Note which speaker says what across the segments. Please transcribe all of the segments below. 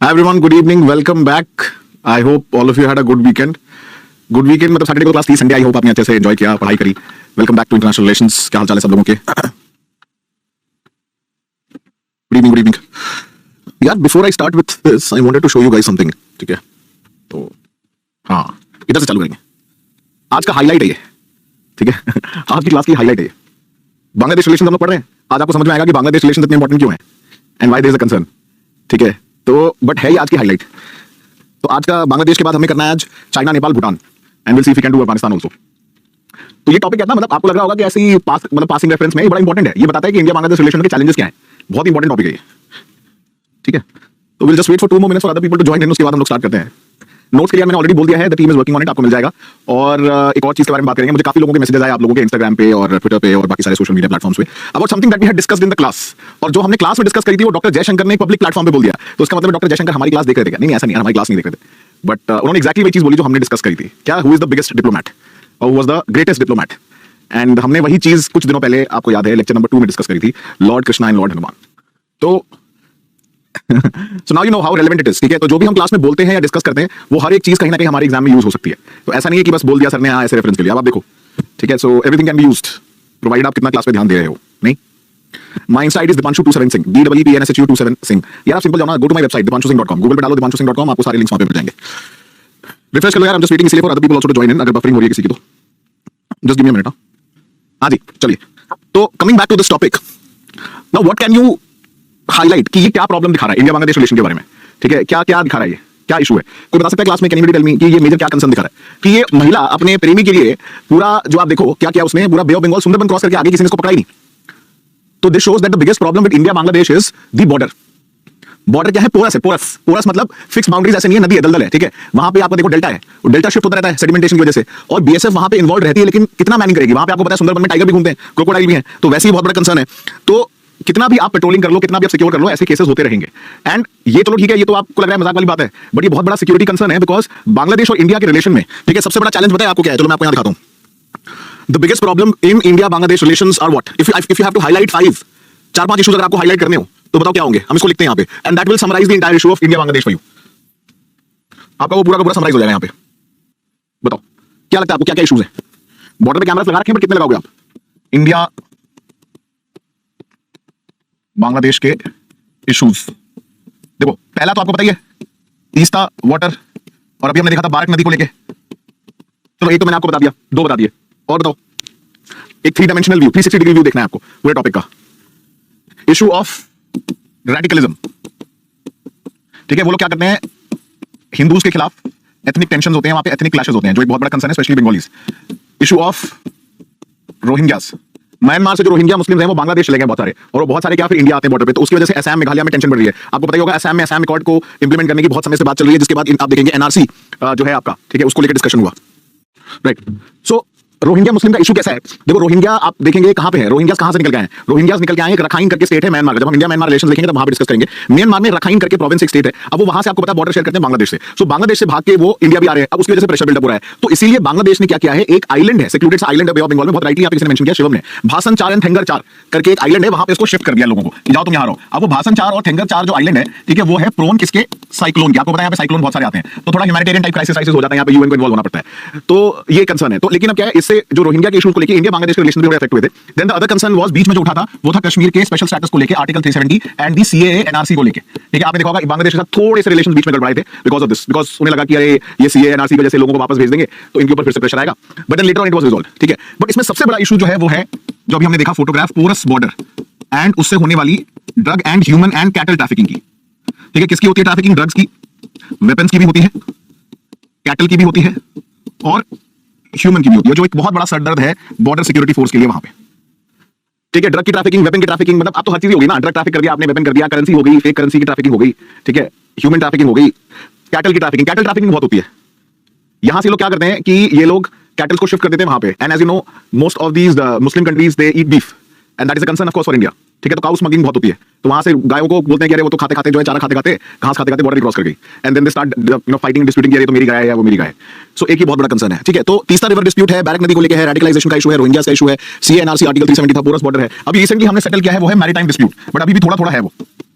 Speaker 1: Hi everyone, good evening, welcome back. I hope all of you had a good weekend. Good weekend मतलब Saturday को class थी, Sunday I hope आपने अच्छे से enjoy किया, पढ़ाई करी. Welcome back to international relations. क्या हाल चाल है सब लोगों के? Good evening. यार before I start with this I wanted to show you guys something. ठीक है, तो हाँ इधर से चालू करेंगे. आज का हाईलाइट है ये. ठीक है आज की क्लास की हाईलाइट है ये. बांग्लादेश रिलेशन हम लोग पढ़ रहे हैं. आज आपको समझ में आएगा कि बांग्लादेश रिलेशन इतने इंपॉर्टेंट क्यों है and why there is a concern. ठीक है, तो बट है ये आज की हाईलाइट. तो आज का बांग्लादेश के बाद हमें करना है आज China, Nepal, Bhutan and will see if we can do Afghanistan also. तो ये टॉपिक है ना, मतलब आपको लग रहा होगा कि ऐसी पासिंग रेफरेंस में ये बड़ा इंपॉर्टेंट है. ये बताता है कि इंडिया बांग्लादेश रिलेशन के चैलेंजेस क्या हैं. बहुत इंपॉर्टेंट टॉपिक है ये. ठीक है, तो will just wait for 2 more minutes for other people to join in. उसके बाद हम लोग स्टार्ट करते हैं. नोट्स के लिए मैंने ऑलरेडी बोल दिया है, the team is working on it, आपको मिल जाएगा. और एक और चीज के बारे में बात करेंगे. मुझे काफी लोगों के मैसेजेस आए आप लोगों के इंस्टाग्राम पे और ट्विटर पे और बाकी सारे सोशल मीडिया प्लेटफॉर्म्स पे about something that we had discussed in the class. और जो हमने क्लास में डिस्कस करी थी वो डॉक्टर जयशंकर ने एक पब्लिक प्लेटफॉर्म पे बोल दिया. तो इसका मतलब डॉक्टर जयशंकर हमारी क्लास देख रहे थे क्या? नहीं ऐसा नहीं, हमारी क्लास नहीं देख रहे थे. बट उन्होंने एक्जैक्टली वही चीज बोली जो हमने डिस्कस करी थी. क्या? Who is the biggest diplomat और who was the greatest diplomat. And हमने वही चीज कुछ दिनों पहले, आपको याद है, लेक्चर नंबर 2 में डिस्कस करी थी, Lord Krishna and Lord Hanuman. तो so now you know how relevant it is. ठीक है, तो जो भी हम क्लास में बोलते हैं या डिस्कस करते हैं वो हर एक चीज कहीं ना कहीं हमारे एग्जाम में यूज हो सकती है. तो ऐसा नहीं है कि बस बोल दिया सर ने हाँ ऐसे रेफरेंस के लिए. अब आप देखो, ठीक है, so everything can be used provided आप कितना क्लास पे ध्यान दे रहे हो. नहीं, माय इंसाइट इज दीपांशु27 सिंह, DEEPNSHU27 सिंह. यार आप सिंपल जाओ ना, go to my website dipanshuSingh.com, Google पे डालो dipanshuSingh.com, आपको सारे लिंक्स वहां पे मिल जाएंगे. रिफ्रेश कर लो यार, आई एम जस्ट वेटिंग इसलिए for other people also to join in. अगर बफरिंग हो रही है किसी की तो just give me a minute. हाँ जी, चलिए. तो coming back to this topic, now what can you highlight कि ये क्या प्रॉब्लम दिखा रहा है इंडिया बांग्लादेश रिलेशन के बारे में. ठीक है, क्या क्या दिखा रहा है, ये क्या इशू है? कोई बता सकता है क्लास में? कैन एनीबॉडी टेल मी कि ये मेजर क्या कंसर्न दिखा रहा है कि ये महिला अपने प्रेमी के लिए पूरा, जो आप देखो क्या किया उसने, पूरा बे ऑफ बंगाल सुंदरबन क्रॉस करके आगे किसी ने इसको पकड़ा ही नहीं. तो this shows that the biggest problem with India Bangladesh is the border. Border क्या है? पोरस है. पोरस, पोरस मतलब फिक्स बाउंड्रीज ऐसे नहीं है, नदी है, दलदल है. ठीक है, वहां पे आपको देखो डेल्टा है, वो डेल्टा शिफ्ट होता रहता है सेडिमेंटेशन की वजह से. और बीएसएफ वहां पे इन्वॉल्व रहती है, लेकिन कितना मैनिंग करेगी? वहां पे आपको पता है सुंदरबन में टाइगर भी घूमते हैं, क्रोकोडाइल भी हैं, तो वैसे ही बहुत बड़ा कंसर्न है. तो कितना भी आप पेट्रोलिंग कर लो, कितना भी आप सिक्योर कर लो, ऐसे केसेस होते रहेंगे. एंड ये तो ठीक है, ये तो आपको लग रहा है मजाक वाली बात है, बट ये बहुत बड़ा सिक्योरिटी कंसर्न है. बिकॉज बांग्लादेश और इंडिया के रिलेशन में, ठीक है, सबसे बड़ा चैलेंज बताया आपको क्या है? चलो मैं आपको यहाँ दिखाता हूँ. The biggest problem in India Bangladesh relations are what? If you have to highlight 4-5 issues अगर आपको हाईलाइट करने हो तो बताओ क्या होंगे? हम इसको लिखते हैं यहाँ पे, and that will summarise the entire issue of India Bangladesh for you. आपका वो पूरा का पूरा समराइज हो जाएगा यहाँ पे. बताओ क्या लगता है आपको, क्या क्या इश्यूज है? बॉर्डर पे कैमरास लगा रखे हैं, बट कितने लगाओगे आप? इंडिया बांग्लादेश के इश्यूज देखो, पहला तो आपको पता ही है, तीस्ता वाटर, और अभी हमने देखा था बारक नदी को लेके. चलो एक तो मैंने आपको बता दिया, 2 बता दिए, और बताओ एक 3 डायमेंशनल व्यू, 360 डिग्री व्यू देखना है आपको पूरे टॉपिक का. Issue of radicalism. ठीक है, वो लोग क्या करते हैं, हिंदूज के खिलाफ एथनिक टेंशंस होते हैं, वहां पे एथनिक क्लैशेस होते हैं, जो एक बहुत बड़ा कंसर्न है specially Bengalis. Issue of Rohingyas. Myanmar से जो रोहिंग्या मुस्लिम हैं वो बांग्लादेश चले गए बहुत सारे, और वो बहुत सारे क्या फिर इंडिया आते हैं बॉर्डर पे. तो उसकी वजह से असम, मेघालय में टेंशन बढ़ रही है. आपको पता ही होगा असम में असम अकॉर्ड को इंप्लीमेंट करने की बहुत समय से बात चल रही है, जिसके बाद आप देखेंगे एनआरसी जो है आपका, ठीक है, उसको लेकर डिस्कशन हुआ. राइट. सो रोहिंग्या मुस्लिम का इशू कैसा है? देखो रोहिंग्या आप देखेंगे कहां पे है. रोहिंग्यास कहां से निकल के आए हैं? रोहिंग्यास निकल के आए एक रखाइन करके स्टेट है म्यांमार का. जब हम इंडिया म्यांमार रिलेशन देखेंगे तब वहां पे डिस्कस करेंगे. म्यांमार में रखाइन करके प्रोविंस एक स्टेट है. अब वो वहां से आपको पता है बॉर्डर शेयर करते हैं बांग्लादेश से. सो बांग्लादेश से भाग के वो इंडिया भी आ रहे हैं. अब उसकी वजह से प्रेशर बिल्डअप हो रहा है. तो इसीलिए बांग्लादेश ने क्या किया है, एक आइलैंड है, सेक्लूडेड आइलैंड है बे ऑफ बंगाल में, बहुत राइटली आप किसी ने मेंशन किया, शिवम ने, भासन 4 एंड थेंगर 4 करके एक आइलैंड है, वहां पे इसको शिफ्ट कर दिया लोगों को कि जाओ तुम यहां रहो. अब वो भासन 4 और थेंगर 4 जो आइलैंड है, ठीक है, वो है प्रोन किसके? साइक्लोन के. आपको पता है यहाँ पे साइक्लोन बहुत सारे आते हैं, तो थोड़ा ह्यूमैनिटेरियन टाइप क्राइसिस हो जाता है, यहाँ पे यूएन को इन्वॉल्व होना पड़ता है. तो ये कंसर्न है. तो लेकिन अब क्या है, इससे जो रोहिंग्या के इशू को लेकर इंडिया बांग्लादेश के रिलेशन भी इफेक्ट हुए थे. Then the other concern was, बीच में जो उठा था वो था कश्मीर के स्पेशल स्टेटस को लेकर, article 370 and the CAA NRC को लेकर. ठीक है, आपने देखा होगा बांग्लादेश के साथ थोड़े से रिलेशन बीच में गड़बड़ाए थे बिकॉज ऑफ दिस, बिकॉज उन्हें लगा कि अरे ये सीएए एनआरसी की वजह से लोगों को वापस भेज देंगे तो इनके ऊपर फिर से प्रेशर आएगा. But then later on it was resolved. ठीक है, बट इसमें सबसे बड़ा इशू जो है वो है, जो अभी हमने देखा फोटोग्राफ, पोरस बॉर्डर एंड उससे होने वाली drug and human and cattle trafficking की. ठीक है, किसकी होती है ट्रैफिकिंग? ड्रग्स की, वेपन्स की भी होती है, कैटल की भी होती है, और ह्यूमन की भी होती है, जो एक बहुत बड़ा सरदर्द है बॉर्डर सिक्योरिटी फोर्स के लिए वहां पे. ठीक है, ड्रग की ट्रैफिकिंग, वेपन की ट्रैफिकिंग, मतलब अब तो हर चीज होगी ना. ड्रग ट्रैफिक कर दिया आपने, वेपन कर दिया, करेंसी हो गई, फेक करेंसी की ट्रैफिकिंग हो गई. ठीक है, ह्यूमन ट्रैफिकिंग हो गई, कैटल की ट्रैफिकिंग. कैटल ट्रैफिकिंग बहुत होती है. यहां से लोग क्या करते हैं कि ये लोग कैटल को शिफ्ट कर देते हैं वहां पे. And as you know most of these Muslim countries they eat beef and that is a concern of course for India. ठीक है, तो काउ स्मगलिंग बहुत होती है. तो वहां से गायों को बोलते हैं कि अरे वो तो खाते खाते जो है चारा खाते खाते घास खाते खाते बॉर्डर क्रॉस कर गई. And then they start fighting, disputing, ये तो मेरी गाय है, वो मेरी गाय है. सो एक ही बहुत बड़ा कंसर्न है. ठीक है, तो तीसरा रिवर डिस्प्यूट है, बैरक नदी को लेकर है, रेडिकलाइजेशन का इशू है, रोहिंग्यास का इशू है, सीएनआरसी आर्टिकल 370 था, पोरस बॉर्डर है. अभी रिसेंटली हमने सेटल किया है वो है मैरीटाइम डिस्प्यूट, बट अभी भी थोड़ा थोड़ा है वो.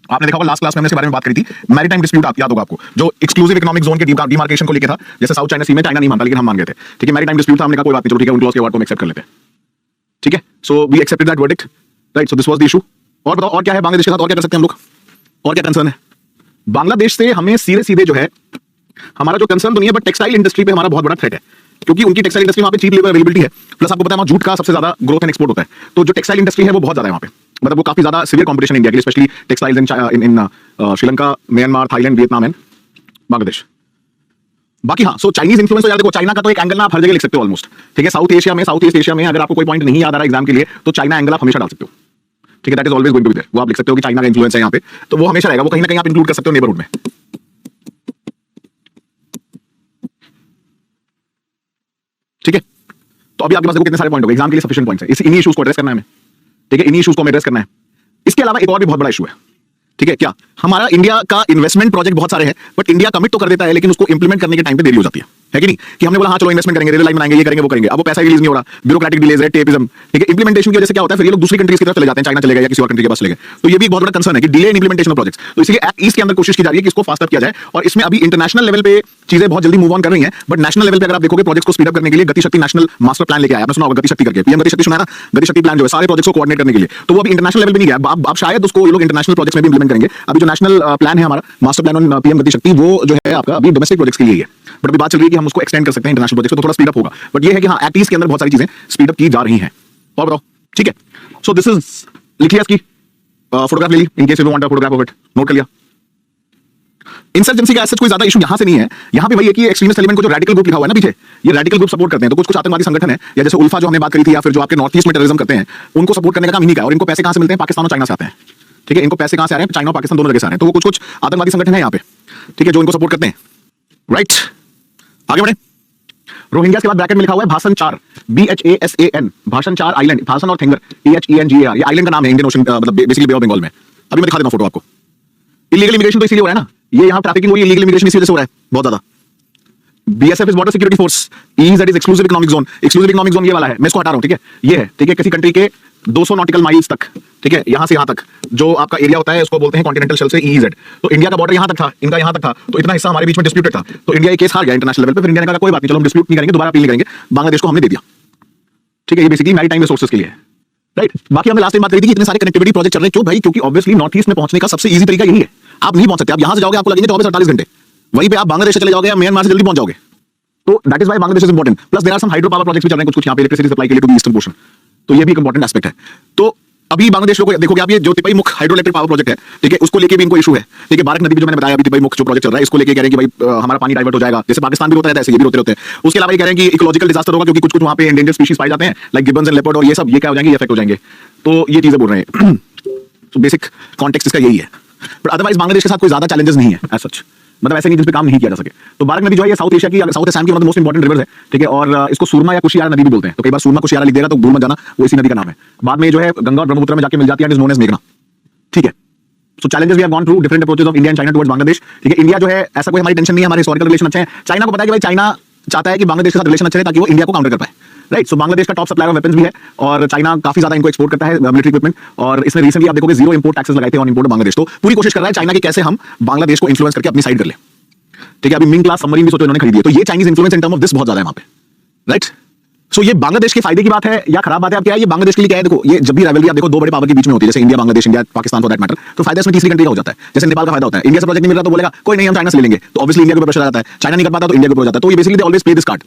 Speaker 1: आपने देखा होगा लास्ट क्लास में हमने इसके बारे में बात करी थी, मैरीटाइम डिस्प्यूट याद होगा आपको, जो एक्सक्लूसिव इकोनॉमिक जोन के डिमार्केशन को लेकर था, जैसे साउथ चाइना सी में चाइना नहीं मानता लेकिन हम मान गए थे, ठीक है। मैरीटाइम डिस्प्यूट था, हमने कहा कोई बात नहीं, चलो ठीक है, उन क्लॉज के वर्ड को हम एक्सेप्ट कर लेते हैं, ठीक है। So we accepted that verdict, right. So this was the issue. और बताओ और क्या है बांग्लादेश के साथ, और क्या कर सकते हैं हम लोग, और क्या कंसर्न है बांग्लादेश से? हमें सीधे सीधे जो है हमारा जो कंसर्न तो नहीं है, बट टेक्सटाइल इंडस्ट्री पे हमारा बहुत बड़ा थ्रेट है, क्योंकि उनकी टेक्सटाइल इंडस्ट्री वहां पे चीप लेबर अवेलेबिलिटी है, प्लस आपको पता है वहां जूट का सबसे ज्यादा ग्रोथ एंड एक्सपोर्ट होता है, तो जो टेक्सटाइल इंडस्ट्री है वो बहुत ज्यादा है वहां पे, मतलब वो काफी ज्यादा सीवियर कंपटीशन इंडिया के लिए, specially textiles in Sri Lanka, Myanmar, Thailand, Vietnam and Bangladesh. बाकी हाँ, सो चाइनीज इन्फ्लुएंस तो यार देखो, चाइना का तो एक एंगल ना आप हर जगह लिख सकते हो ऑलमोस्ट, ठीक है। साउथ एशिया में, साउथ ईस्ट एशिया में अगर आपको कोई पॉइंट नहीं याद आ रहा एग्जाम के लिए, तो चाइना एंगल आप हमेशा डाल सकते हो, ठीक है। That is always going to be there, वो आप लिख सकते हो कि चाइना का इन्फ्लुएंस है यहाँ पे, तो वो हमेशा रहेगा, वो कहीं ना कहीं आप इंक्लूड कर सकते हो नेबरहुड में, ठीक है। तो अभी आपके पास देखो कितने सारे पॉइंट हो गए, एग्जाम के लिए सफिशिएंट पॉइंट्स है, इन्हीं इश्यूज को एड्रेस करना है हमें, ठीक है। इन्हीं इश्यूज को हमें एड्रेस करना है। इसके अलावा एक और भी बहुत बड़ा इशू है, ठीक है। क्या हमारा इंडिया का इन्वेस्टमेंट प्रोजेक्ट बहुत सारे हैं, बट इंडिया कमिट तो कर देता है, लेकिन उसको इंप्लीमेंट करने के टाइम पे देरी हो जाती है कि नहीं, कि हमने बोला हाँ चलो इन्वेस्टमेंट करेंगे, रेल लाइन बनाएंगे, ये करेंगे, वो करेंगे, अब वो पैसा रिलीज नहीं हो रहा, ब्यूरोक्रेटिक डिलेज, रेड टेपिज्म, ठीक है। इंप्लीमेंटेशन की वजह से क्या होता है, फिर ये लोग दूसरी कंट्रीज की तरफ चले जाते हैं, चाइना चले गए या किसी और कंट्री के पास चले गए, तो ये भी एक बहुत बड़ा कंसर्न है कि delay in implementation of projects. तो इसलिए एक्ट ईस्ट के अंदर कोशिश की जा रही है कि इसको फास्ट अप किया जाए, और इसमें अभी इंटरनेशनल लेवल पे चीजें बहुत जल्दी मूव ऑन कर रही हैं, बट नेशनल लेवल पे अगर आप देखोगे प्रोजेक्ट्स को स्पीड अप करने के लिए गति शक्ति नेशनल मास्टर प्लान लेके आया, आपने सुना होगा गति शक्ति करके, पीएम गति शक्ति सुना है ना, गति शक्ति प्लान जो है सारे प्रोजेक्ट्स को कोऑर्डिनेट करने के लिए, तो वो अभी इंटरनेशनल लेवल पे नहीं गया, अब शायद उसको ये लोग इंटरनेशनल प्रोजेक्ट्स में भी इंप्लीमेंट करेंगे। अभी जो नेशनल प्लान है हमारा मास्टर प्लान ऑन पीएम गति शक्ति, वो जो है आपका अभी डोमेस्टिक प्रोजेक्ट्स के लिए है, बट अभी बात चल रही है कि हम उसको एक्सटेंड कर सकते हैं इंटरनेशनल प्रोजेक्ट्स, तो थोड़ा स्पीड अप होगा। बट ये है कि हाँ एक्ट ईस्ट के अंदर बहुत सारी चीजें स्पीड अप की जा रही हैं। और बताओ, ठीक है। सो दिस इज, लिख लिया इसकी फोटोग्राफ ले ली, in case you want a photograph of it, note कर लिया। इंसर्जेंसी का ऐसा कोई ज्यादा इशू यहां से नहीं है, यहां पे वही है कि एक्सट्रीमिस्ट एलिमेंट को जो रेडिकल ग्रुप लिखा हुआ है ना पीछे, ये रेडिकल ग्रुप सपोर्ट करते हैं, तो कुछ कुछ आतंकवादी संगठन है, या जैसे उल्फा जो हमने बात करी थी, या फिर जो आपके नॉर्थ ईस्ट में टेररिज्म करते हैं, उनको सपोर्ट करने का काम इन्हीं का है। और इनको पैसे कहां से मिलते हैं, पाकिस्तान और चाइना से आते हैं, ठीक है। इनको पैसे कहां से आ रहे हैं, चाइना और पाकिस्तान दोनों जगह से आ रहे हैं, तो वो कुछ कुछ आतंकवादी संगठन है यहाँ पे, ठीक है, जो इनको सपोर्ट करते हैं, राइट। आगे बढ़े। रोहिंग्यास के बाद ब्रैकेट में लिखा हुआ है भाषण 4, BHASAN, भाषण 4 आइलैंड, भाषण और थेंगर, THENGAR, ये आइलैंड का नाम है इंडियन ओशन, मतलब बेसिकली बे ऑफ बंगाल में। अभी मैं दिखा देता हूं फोटो आपको। इलीगल इमिग्रेशन तो इसीलिए हो रहा है ना, ये यहाँ ट्रैफिकिंग हो रही है, इलीगल इमिग्रेशन इसी वजह से हो रहा है बहुत ज्यादा। BSF is border security force, EEZ is exclusive economic zone, exclusive economic zone ये वाला है, मैं इसको हटा रहा हूं, ठीक है। ये है, ठीक है, किसी कंट्री के 200 नॉटिकल माइल्स तक, ठीक है, यहां से यहां तक जो आपका एरिया होता है उसको बोलते हैं कॉन्टिनेंटल शेल्फ से EEZ। तो इंडिया का बॉर्डर यहां तक था, इनका यहां तक था, तो इतना हिस्सा हमारे बीच में डिस्प्यूटेड था, तो इंडिया ये केस हार गया इंटरनेशनल लेवल पे। फिर इंडिया ने कहा कोई बात नहीं, चलो हम डिस्प्यूट नहीं करेंगे, दोबारा अपील नहीं करेंगे, बांग्लादेश को हमने दे दिया, ठीक है। ये बेसिकली मैरीटाइम रिसोर्सेज के लिए है, राइट। बाकी हमने लास्ट टाइम बात करी थी कि इतने सारे कनेक्टिविटी प्रोजेक्ट चल रहे हैं, क्यों भाई, क्योंकि ऑब्वियसली नॉर्थ ईस्ट में पहुंचने का सबसे ईजी तरीका यही है। आप नहीं पहुंच सकते, आप यहां से जाओगे आपको लगेंगे 24-48 घंटे, वहीं पे आप बांग्लादेश से चले जाओगे या म्यांमार से जल्दी पहुंच जाओगे, तो that is why Bangladesh is important. Plus there are some hydro power projects भी चल रहे हैं कुछ यहाँ पे इलेक्ट्रिसिटी सप्लाई के लिए टू द ईस्टर्न पोर्शन, तो ये भी एक इंपॉर्टेंट एस्पेक्ट है। तो अभी बांग्लादेश लोग देखोगे आप, ये जो तिपाई मुख हाइड्रो इलेक्ट्रिक पावर प्रोजेक्ट है, ठीक है, उसको लेके भी इनको इशू है, ठीक है। बारक नदी भी जो मैंने बताया, अभी तिपाई मुख जो प्रोजेक्ट चल रहा है, इसको लेके कह रहे हैं कि भाई हमारा पानी डाइवर्ट हो जाएगा, जैसे पाकिस्तान भी होता है ऐसे ये भी होते हैं। उसके अलावा ये कह रहे हैं कि इकोलॉजिकल डिजास्टर होगा, क्योंकि कुछ कुछ वहाँ पे एंडेंजर्ड स्पीशीज पाए जाते हैं, लाइक गिबन्स एंड लेपर्ड, और ये सब ये क्या हो जाएंगे, ये इफेक्ट हो जाएंगे, तो ये चीजें बोल रहे हैं। तो बेसिक कॉन्टेक्स्ट इसका यही है, बट अदरवाइज बांग्लादेश के साथ कोई ज्यादा चैलेंजेस नहीं है एज सच, मतलब ऐसे नहीं जिस पे काम नहीं किया जा सके। तो बारक नदी जो है ये साउथ एशिया की, साउथ असम की one of the most important rivers है, ठीक है। और इसको सुरमा या कुशियारा नदी भी बोलते हैं, तो कई बार सुरमा कुशियारा लिख देगा तो भूल मत जाना, वो इसी नदी का नाम है। बाद में जो है गंगा और ब्रह्मपुत्र में जाके मिल जाती है, इज नोन एज मेघना, ठीक है। So challenges we have gone through, different approaches of India and China towards Bangladesh, ठीक है। इंडिया जो है ऐसा कोई हमारी टेंशन नहीं है, हमारे हिस्टोरिकल रिलेशन अच्छे हैं। चाइना को पता है कि भाई चाइना चाहता है कि बांग्लादेश के साथ रिलेशन अच्छे रहे ताकि वो इंडिया को काउंटर कर पाए, राइट। सो बांग्लादेश का टॉप सप्लायर ऑफ वेपन्स भी है, और चाइना काफी ज्यादा इनको एक्सपोर्ट करता है मिलिट्री इक्विपमेंट, और इसने रिसेंटली आप देखोगे 0 इंपोर्ट टैक्सेस लगाए थे ऑन इंपोर्ट बांग्लादेश। तो पूरी कोशिश कर रहा है चाइना की कैसे हम बांग्लादेश को इन्फ्लुएंस करके अपनी साइड कर ले, ठीक है। अभी मिंग क्लास सबमरीन भी सोचो इन्होंने खरीदी है, तो ये Chinese influence in term of this बहुत ज्यादा है वहां पे, राइट। सो ये बांग्लादेश के फायदे की बात है या खराब बात है, आप क्या है, ये बांग्लादेश के लिए क्या है, देखो ये जब भी राइवलरी आप देखो दो बड़े पावर के बीच में होती है, जैसे India Bangladesh, India Pakistan for that matter, तो फायदा इसमें तीसरी कंट्री का हो जाता है। जैसे नेपाल का फायदा होता है, इंडिया से प्रोजेक्ट नहीं मिल रहा तो बोलेगा कोई नहीं हम चाइना से ले लेंगे, तो ऑब्वियसली इंडिया के ऊपर प्रेशर आ जाता है, चाइना नहीं कर पाता तो इंडिया के ऊपर हो जाता है, तो ये basically they always play this card,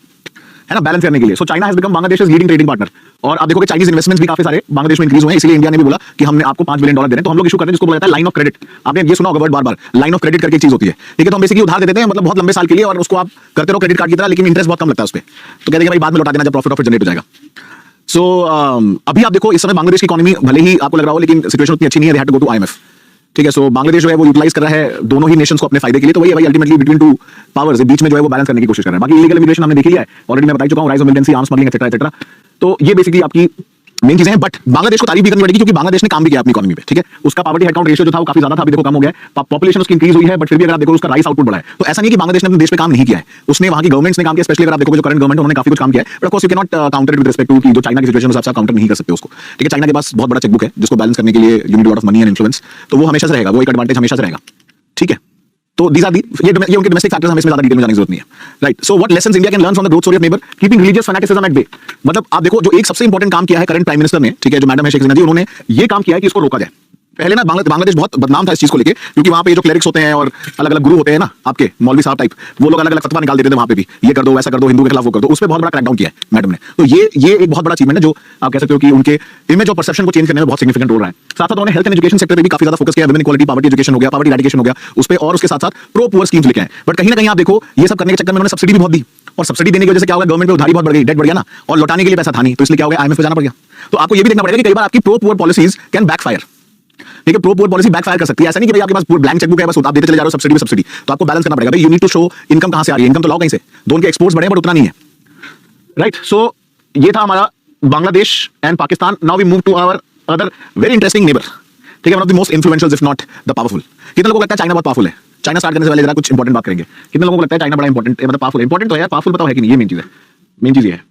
Speaker 1: है ना, बैलेंस करने के लिए। So China has become Bangladesh leading trading partner, और आप देखोगे चाइनीज इन्वेस्टमेंट्स भी काफी सारे बांग्लादेश में इंक्रीज हुए हैं, इसलिए इंडिया ने भी बोला कि हमने आपको $5 बिलियन दे रहे हैं, तो हम लोग इशू कर रहे हैं जिसको बोला जाता है लाइन ऑफ क्रेडिट। आपने ये सुना होगा वर्ड बार-बार, लाइन ऑफ क्रेडिट करके एक चीज होती है, ठीक है। तो हम बेसिकली उधार दे देते हैं, मतलब बहुत लंबे साल के लिए, और उसको आप करते रहो क्रेडिट कार्ड की तरह, लेकिन इंटरेस्ट बहुत कम लगता है उस पे, तो कहते हैं भाई बाद में लौटा देना जब प्रॉफिट जनरेट हो जाएगा। सो अभी आप देखो इस समय बांग्लादेश की इकोनॉमी भले ही आपको लग रहा हो, लेकिन सिचुएशन उतनी अच्छी नहीं है, they have to go to IMF, ठीक है। सो बांग्लादेश जो है वो यूटिलाइज कर रहा है दोनों ही नेशंस को अपने फायदे के लिए, तो वही है भाई अल्टीमेटली बिटवीन टू पावर्स बीच में जो है वो बैलेंस करने की कोशिश कर रहा है। बाकी इलीगल इमिग्रेशन हमने देख लिया है ऑलरेडी, मैं बता चुका हूं, rise of militancy, arms smuggling etcetera etcetera. तो ये बेसिकली आपकी मेन चीजें हैं, बट बांग्लादेश को तारीफ भी करनी पड़ेगी क्योंकि बांग्लादेश ने काम भी किया अपनी इकोनॉमी पे, ठीक है। उसका पॉवर्टी हेडकाउंट रेशियो जो था वो काफी ज्यादा था, अभी देखो कम हो गया है, पॉपुलेशन उसकी इंक्रीज हुई है, बट फिर भी अगर आप देखो उसका राइस आउटपुट बढ़ा है। तो ऐसा नहीं है कि बांग्लादेश ने अपने देश पे काम नहीं किया है, उसने वहां की गवर्नमेंट्स ने काम किया, स्पेशली अगर आप देखोगे जो करंट गवर्नमेंट उन्होंने काफी कुछ काम किया है, but of course you can not counter it with respect to कि जो चाइना की सिचुएशन है आप काउंटर नहीं कर सकते उसको, ठीक है। चाइना के पास बहुत बड़ा चेकबुक है जिसको बैलेंस करने के लिए you need lot of money and influence, तो वो हमेशा से रहेगा, वो एक एडवांटेज हमेशा से रहेगा, ठीक है। तो these are the ये उनके domestic factors, हमें इसमें ज्यादा डिटेल में जाने की जरूरत नहीं है, right. So what lessons India can learn from the growth story of neighbour, keeping religious fanaticism at bay. मतलब आप देखो जो एक सबसे इंपॉर्टेंट काम किया है करंट प्राइम मिनिस्टर ने, ठीक है, जो मैडम है शेख हसीना जी, उन्होंने ये काम किया है कि इसको रोका जाए। पहले ना बांग्लादेश बहुत बदनाम था इस चीज को लेके, क्योंकि वहां पे जो क्लेरिक्स होते हैं और अलग अलग गुरु होते हैं ना आपके मौलवी साहब टाइप, वो लोग अलग अलग फतवा निकाल देते थे वहां पे भी, ये कर दो वैसा कर दो, हिंदू के खिलाफ वो कर दो, उस पर बहुत बड़ा क्रैकडाउन किया है मैडम ने। तो ये एक बहुत बड़ा अचीवमेंट है जो आप कह सकते हो कि उनके इमेज और परसेप्शन को चेंज करने में बहुत सिग्निफिकेंट रोल रहा है। साथ साथ उन्होंने हेल्थ एंड एजुकेशन सेक्टर पे भी काफी ज्यादा फोकस किया, विमेन इक्वालिटी, पॉवर्टी एजुकेशन हो गया, पॉवर्टी एडिकेशन हो गया उस पे, और उसके साथ साथ प्रो पुअर स्कीम्स लेके आए। बट कहीं ना कहीं आप देखो ये सब करने के चक्कर में उन्होंने सब्सिडी भी बहुत दी, और सब्सिडी देने की वजह से क्या होगा, गवर्नमेंट पे उधारी बहुत बढ़ गई, डेट बढ़ गया ना, और लौटाने के लिए पैसा था नहीं, तो इसलिए क्या हो गया, आईएमएफ पे जाना पड़ गया। तो आपको ये भी देखना पड़ेगा कि कई बार आपकी pro poor policies can backfire, ठीक है, प्रो पुअर पॉलिसी बैकफायर कर सकती है। ऐसा नहीं कि भाई आपके पास ब्लैंक चेकबुक है बस आप देते चले जा रहे हो सब्सिडी पे सब्सिडी, तो आपको बैलेंस करना पड़ेगा भाई, you need to show income कहां से आ रही है, इनकम तो लाओ कहीं से, दो उनके एक्सपोर्ट्स बढ़े बट उतना नहीं है, राइट। सो ये था हमारा Bangladesh and Pakistan. Now we move to our other very interesting neighbour, ठीक है, one of the most influential if not the powerful. कितने लोगों को लगता है चाइना बहुत पावरफुल है? चाइना स्टार्ट करने से पहले जरा कुछ इंपॉर्टेंट बात करेंगे। कितने लोगों को लगता है चाइना बड़ा इंपॉर्टेंट, मतलब पावरफुल? इंपॉर्टेंट तो है, पावरफुल बताओ है कि नहीं, ये मेन चीज है, मेन चीज ये है।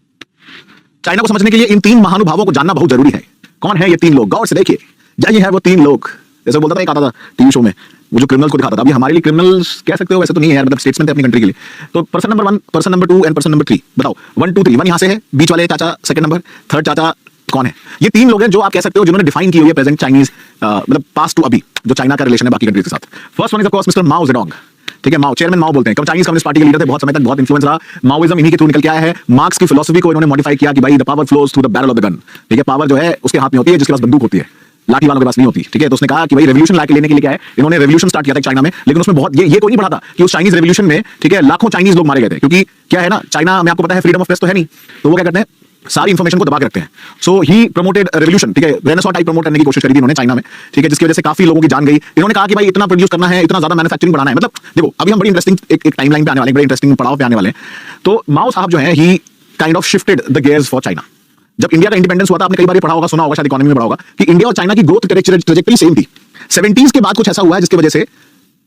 Speaker 1: चाइना को समझने के लिए इन तीन महानुभावों को जानना बहुत जरूरी है। कौन है ये तीन लोग? गौर से देखिए, ये है वो तीन लोग, जैसे बोलता था एक आता था टीवी शो में, वो जो क्रिमिनल्स को दिखाता था। अभी हमारे लिए क्रिमिनल्स कह सकते हो, वैसे तो नहीं है यार, मतलब स्टेट्समैन थे अपनी कंट्री के लिए। तो person number 1, person number 2 and person number 3 बताओ। 1 2 3, 1 यहां से है, बीच वाले चाचा सेकंड नंबर, थर्ड चाचा कौन है? ये तीन लोग हैं जो आप कह सकते हो जिन्होंने डिफाइन की हुई है प्रेजेंट चाइनीज, मतलब पास्ट टू अभी जो चाइना का रिलेशन है बाकी कंट्रीज के साथ। First one is of course mister Mao Zedong, ठीक है, माओ, चेयरमैन माओ बोलते हैं, चाइनीज कम्युनिस्ट पार्टी के लीडर थे, बहुत समय तक बहुत इन्फ्लुएंस रहा। माओइज्म इन्हीं के थ्रू निकल के आया है। मार्क्स की फिलॉसफी को इन्होंने मॉडिफाई किया कि भाई the power flows through the barrel of the gun, ठीक है, पावर जो है उसके हाथ में होती है जिसके पास बंदूक होती है, लाठी वालों के पास नहीं होती, ठीक है। तो उसने कहा कि भाई रेवोल्यूशन लाके लेने के लिए क्या है, इन्होंने रेवोल्यूशन स्टार्ट किया था चाइना में, लेकिन उसमें बहुत ये कोई नहीं पढ़ा था कि उस चाइनीज रेवोल्यूशन में, ठीक है, लाखों चाइनीज लोग मारे गए थे, क्योंकि क्या है ना, चाइना में आपको पता है फ्रीडम ऑफ प्रेस तो है नहीं, तो वो क्या करते हैं, सारी इंफॉर्मेशन को दबा के रखते हैं। सो ही प्रमोटेड रेवोल्यूशन, ठीक है, रेनेसां टाइप प्रमोट करने की कोशिश करी थी इन्होंने चाइना में, ठीक है, जिसकी वजह से काफी लोगों की जान गई। इन्होंने कहा कि भाई इतना प्रोड्यूस करना है, इतना ज्यादा मैन्युफैक्चरिंग बढ़ाना है, मतलब देखो अभी हम बड़ी इंटरेस्टिंग एक टाइमलाइन पे आने वाले हैं, बड़े इंटरेस्टिंग पड़ाव पे आने वाले हैं। तो माओ साहब जो है ही kind of shifted the gears for China. जब इंडिया का इंडिपेंडेंस हुआ था, आपने कई बार पढ़ा होगा, सुना होगा, शायद इकोनॉमी में पढ़ा होगा कि इंडिया और चाइना की ग्रोथ ट्रैजेक्टरी सेम थी। 70s के बाद कुछ ऐसा हुआ है जिसकी वजह से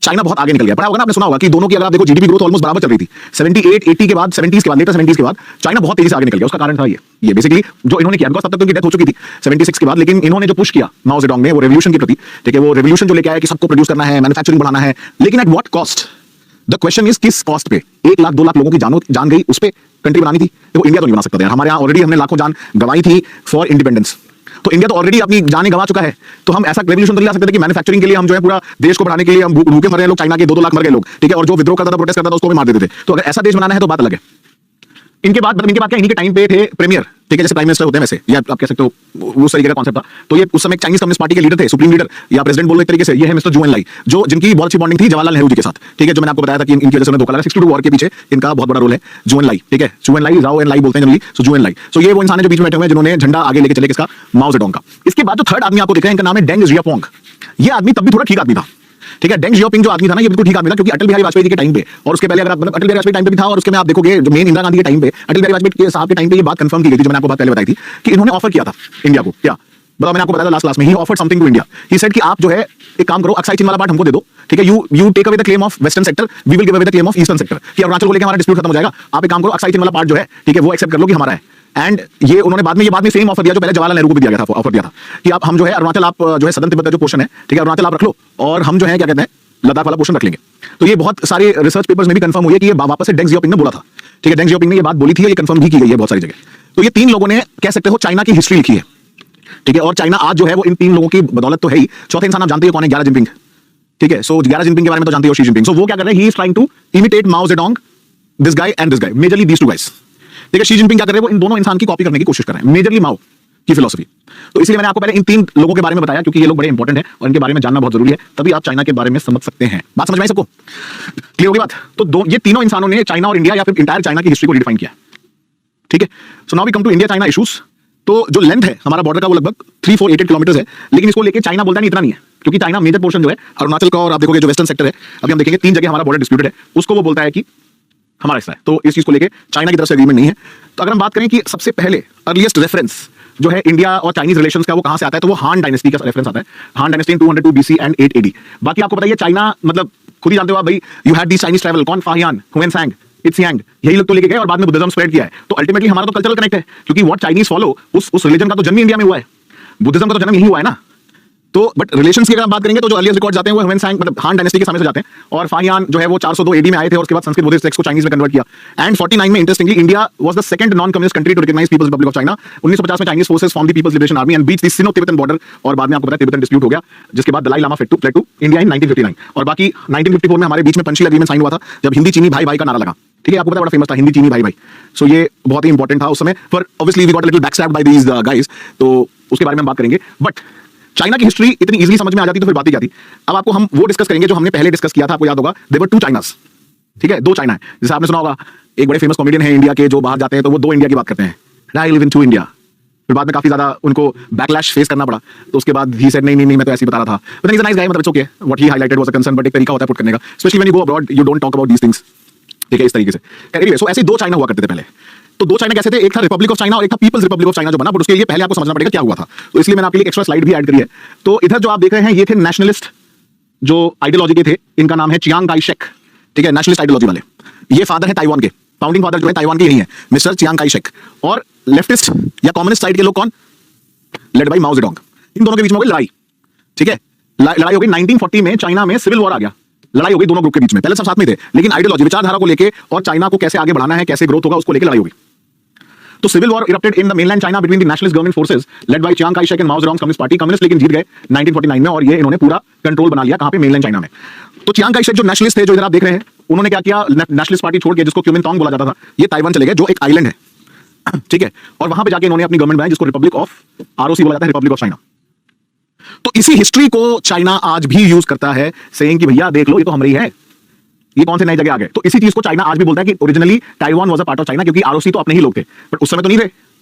Speaker 1: चाइना बहुत आगे निकल गया। पढ़ा होगा ना, आपने सुना होगा कि दोनों की अगर आप देखो जीडीपी ग्रोथ ऑलमोस्ट बराबर चल रही थी। 78 80 के बाद, 70s के बाद, लेटर 70s के बाद चाइना बहुत तेजी से आगे निकल गया। उसका कारण था ये बेसिकली जो इन्होंने किया, बिकॉज़ तब तक तो उनकी डेथ हो चुकी थी 76 के बाद, लेकिन इन्होंने जो पुश किया माओ जेडोंग ने वो रेवोल्यूशन के प्रति, ठीक है, वो रेवोल्यूशन जो लेके आया कि सबको प्रोड्यूस करना है, मैन्युफैक्चरिंग बढ़ाना है, लेकिन at what cost? The question is किस कॉस्ट पे? 1 लाख 2 लाख लोगों की जान गई, उस पे कंट्री बनानी थी। देखो इंडिया तो नहीं बना सकता था यार, हमारे यहाँ ऑलरेडी हमने लाखों जान गंवाई थी फॉर इंडिपेंडेंस, तो इंडिया तो ऑलरेडी अपनी जानें गंवा चुका है। तो हम ऐसा रेवोल्यूशन तो नहीं ला सकते थे कि मैन्युफैक्चरिंग के लिए हम जो है पूरा देश को बढ़ाने के लिए हम भूखे मर रहे हैं लोग, चाइना के 2-2 लाख मर गए लोग, ठीक है, और जो विद्रोह करता था, प्रोटेस्ट करता था, उसको भी मार देते थे। तो अगर ऐसा देश बनाना है तो बात अलग है। इनके बाद क्या इन्हीं के टाइम पे थे प्रीमियर, ठीक है, जैसे प्राइम मिनिस्टर होते हैं वैसे, या आप कह सकते हो उस तरीके का कॉन्सेप्ट था। तो ये उस समय चाइनीज कम्युनिस्ट पार्टी के लीडर थे, सुप्रीम लीडर या प्रेसिडेंट बोलो एक तरीके से। ये है मिस्टर जू एन लाई, जो जिनकी बहुत अच्छी बॉन्डिंग थी जवाहरलाल नेहरू जी के साथ, ठीक है, जो मैंने आपको बताया था कि इनकी वजह से उन्हें धोखा लगा। 62 वॉर के पीछे इनका बहुत बड़ा रोल है। जू एन लाई, ठीक है, जू एन लाई, जाओ एन लाई बोलते हैं जनरली, सो जू एन लाई। सो ये वो इंसान है जो बीच में बैठे हुए हैं जिन्होंने झंडा आगे लेके चले किसका, माओ जेडोंग का। इसके बाद जो थर्ड आदमी आपको दिख रहा है, इनका नाम है डेंग जियाओपिंग। ये आदमी तब भी थोड़ा ठीक आदमी था, ठीक है, डेंग जियाओपिंग जो आदमी था ना, ये बिल्कुल ठीक आदमी था, क्योंकि अटल बिहारी वाजपेयी जी के टाइम पे और उसके पहले, अगर आप मतलब अटल बिहारी वाजपेयी टाइम पे भी था, और उसके में आप देखोगे जो मेन इंदिरा गांधी के टाइम पे, अटल बिहारी वाजपेयी के साहब के टाइम पे ये बात कंफर्म की गई थी, जो मैंने आपको बात पहले बताई थी कि इन्होंने ऑफर किया था इंडिया को। क्या बताओ, मैंने आपको बताया था लास्ट क्लास में, he offered something to India. He said कि आप जो है एक काम करो, अक्साई चीन वाला पार्ट हमको दे दो, ठीक है, you take away the claim of western sector, we will give away the claim of eastern sector, कि अरुणाचल को लेकर हमारा डिस्प्यूट खत्म हो जाएगा। आप एक काम करो, अक्साई चीन वाला पार्ट जो है, ठीक है, वो एक्सेप्ट कर लो कि हमारा है। एंड ये उन्होंने बाद में सेम ऑफर दिया जो पहले जवाहरलाल नेहरू को भी दिया गया था, ऑफर दिया था कि आप हम जो है अरुणाचल, आप जो है सदन तिब्बत का जो पोर्शन है, ठीक है, अरुणाचल आप रख लो, और हम जो है क्या कहते हैं लद्दाख वाला पोर्शन रख लेंगे। तो ये बहुत सारे रिसर्च पेपर्स में भी कंफर्म हुई है कि ये वापस से डेंग जियाओपिंग ने बोला था, ठीक है, डेंग जियाओपिंग ने ये बात बोली थी, ये कंफर्म भी की गई है बहुत सारी जगह। तो ये तीन लोगों ने कह सकते हो चाइना की हिस्ट्री लिखी है, ठीक है, और चाइना आज जो है वो इन तीन लोगों की बदौलत तो है ही। चौथे इंसान आप जानते हो कौन है, ग्यारह जिनपिंग, ठीक है। सो ग्यारह जिनपिंग के बारे में तो जानते हो, शी जिनपिंग। सो वो क्या कर रहे हैं, he is trying to imitate Mao Zedong, this guy and this guy, majorly these two guys, ठीक है। शी जिनपिंग क्या कर रहे हैं, वो इन दोनों इंसान की कॉपी करने की कोशिश कर रहे हैं, मेजरली माओ की फिलॉसफी। तो इसलिए मैंने आपको पहले इन तीन लोगों के बारे में बताया, क्योंकि ये लोग बड़े इंपॉर्टेंट हैं और इनके बारे में जानना बहुत जरूरी है, तभी आप चाइना के बारे में समझ सकते हैं। बात समझ में आई सबको? क्लियर होगी बात? तो ये तीनों इंसानों ने चाइना और इंडिया या फिर इंटायर चाइना की हिस्ट्री को रिडिफाइन किया, ठीक है। So now we come to India China issues. तो जो लेंथ है हमारा बॉर्डर का वो लगभग 3488 किलोमीटर है, लेकिन इसको लेके चाइना बोलता नहीं इतना नहीं है, क्योंकि चाइना मेजर पोर्शन जो है अरुणाचल का, और आप देखोगे जो वेस्टर्न सेक्टर है, अभी हम देखेंगे 3 जगह हमारा बॉर्डर डिस्प्यूटेड है, उसको वो बोलता है कि हमारा हिस्सा है। तो इस चीज को लेके चाइना की तरफ से एग्रीमेंट नहीं है। तो अगर हम बात करें कि सबसे पहले अर्लीस्ट रेफरेंस जो है इंडिया और चाइनीज रिलेशंस का वो कहां से आता है, तो वो हान डायनेस्टी का रेफरेंस आता है। हान dynasty in 202 BC and 8 AD। बाकी आपको बताइए चाइना मतलब खुद ही जानते हो आप भाई, you had this Chinese travel, कौन, फाहियान, हुएनसांग, इत्सियांग, यही लोग तो लेके गए और बाद में बुद्धिज्म स्प्रेड किया है। तो अल्टीमेटली हमारा तो कल्चरल कनेक्ट है, क्योंकि व्हाट चाइनीज फॉलो उस रिलीजन का तो जन्म इंडिया में हुआ है, बुद्धिज्म का तो जन्म यही हुआ है ना। तो बट रिलेशंस की अगर आप बात करेंगे तो जो अर्लिएस्ट रिकॉर्ड जाते हैं वो ह्यूएनसांग मतलब हान डायनेस्टी के समय से जाते हैं, और फाहियान जो है वो 402 AD में आए थे और उसके बाद संस्कृत बुद्धिस्ट टेक्स्ट को चाइनीज में कन्वर्ट किया। एंड 49 में interestingly India was the second non communist country to recognise People's Republic of China. 1950 में Chinese forces form the People's Liberation Army and breach the Sino Tibetan border, और बाद में आपको पता है तिब्बतन डिस्प्यूट हो गया, जिसके बाद Dalai Lama fled to India in 1959। और बाकी 1954 में हमारे बीच में पंचशील एग्रीमेंट साइन हुआ था, जब हिंदी चीनी भाई भाई का नारा लगा। ठीक है, आपको पता है बड़ा फेमस था हिंदी चीनी भाई भाई। सो ये बहुत ही इंपॉर्टेंट था उस समय, पर obviously we got a little backstabbed by these guys, तो उसके बारे में हम बात करेंगे। बट चाइना की हिस्ट्री इतनी इजीली समझ में आ जाती तो फिर बात ही क्या थी। अब आपको हम वो डिस्कस करेंगे जो हमने पहले डिस्कस किया था, आपको याद होगा, देयर वर टू चाइनास। ठीक है, दो चाइना है, जैसे आपने सुना होगा एक बड़े फेमस कॉमेडियन है इंडिया के जो बाहर जाते हैं तो वो दो इंडिया की बात करते हैं, I live in to India. फिर बाद में काफी ज्यादा उनको बैकलैश फेस करना पड़ा, तो उसके बाद ही सेड नहीं मैं तो ऐसे ही बता रहा था, but he is a nice guy, मतलब it's okay, what he highlighted was a concern, but एक तरीका होता है पुट करने का, specially when you go abroad you don't talk about these things. ठीक है, इस तरीके से। एनीवे, सो ऐसे दो चाइना हुआ करते थे पहले। तो दो चाइना कैसे थे, एक था रिपब्लिक ऑफ चाइना और एक था पीपल्स रिपब्लिक ऑफ चाइना जो बना, बट उसके लिए पहले आपको समझना पड़ेगा क्या हुआ था। तो इसलिए मैंने आपके लिए एक्स्ट्रा स्लाइड भी ऐड करी है। तो इधर जो आप देख रहे हैं ये थे नेशनलिस्ट जो आइडियोलॉजी के थे, इनका नाम है चियांग काई शेक। ठीक है, नेशनलिस्ट आइडियोलॉजी वाले, ये फादर है ताइवान के, फाउंडिंग फादर जो है ताइवान के यही है, मिस्टर चियांग काई शेक। और लेफ्टिस्ट या कम्युनिस्ट साइड के लोग कौन, लेड बाय माओ जेडोंग। इन दोनों के बीच में हो गई लड़ाई। ठीक है, लड़ाई हो गई 1940 में, चाइना में सिविल वॉर आ गया, लड़ाई हो गई दोनों ग्रुप के बीच में। पहले सब साथ में थे, लेकिन आइडियोलॉजी विचारधारा को लेके और चाइना को कैसे आगे बढ़ाना है, कैसे ग्रोथ होगा, उसको लेकर लड़ाई हो गई। तो civil war erupted in the mainland China between the nationalist government forces led by Chiang Kai shek and Mao Zedong communist party. Communist लेकिन जीत गए 1949 में, और ये इन्होंने पूरा कंट्रोल बना लिया कहां पे, मेनलैंड चाइना में। तो चियांग काई शेक जो नेशनलिस्ट थे, जो इधर आप देख रहे हैं, उन्होंने क्या किया, नेशनलिस्ट पार्टी छोड़ के जिसको क्यूमिनतांग बोला जाता था, ये ताइवान चले गए जो एक आइलैंड है। ठीक है, और वहां पे जाके इन्होंने अपनी गवर्नमेंट बनाई जिसको रिपब्लिक ऑफ आरओसी बोला जाता है, रिपब्लिक ऑफ चाइना। तो इसी हिस्ट्री को चाइना आज भी यूज करता है, सेइंग कि भैया देख लो ये तो हमारी है, ये कौन से नई जगह आ गए। तो इसी चीज को चाइना आज भी बोलता है कि originally Taiwan was a part of China, क्योंकि आरओसी तो अपने ही लोग थे, बट उस समय तो नहीं थे।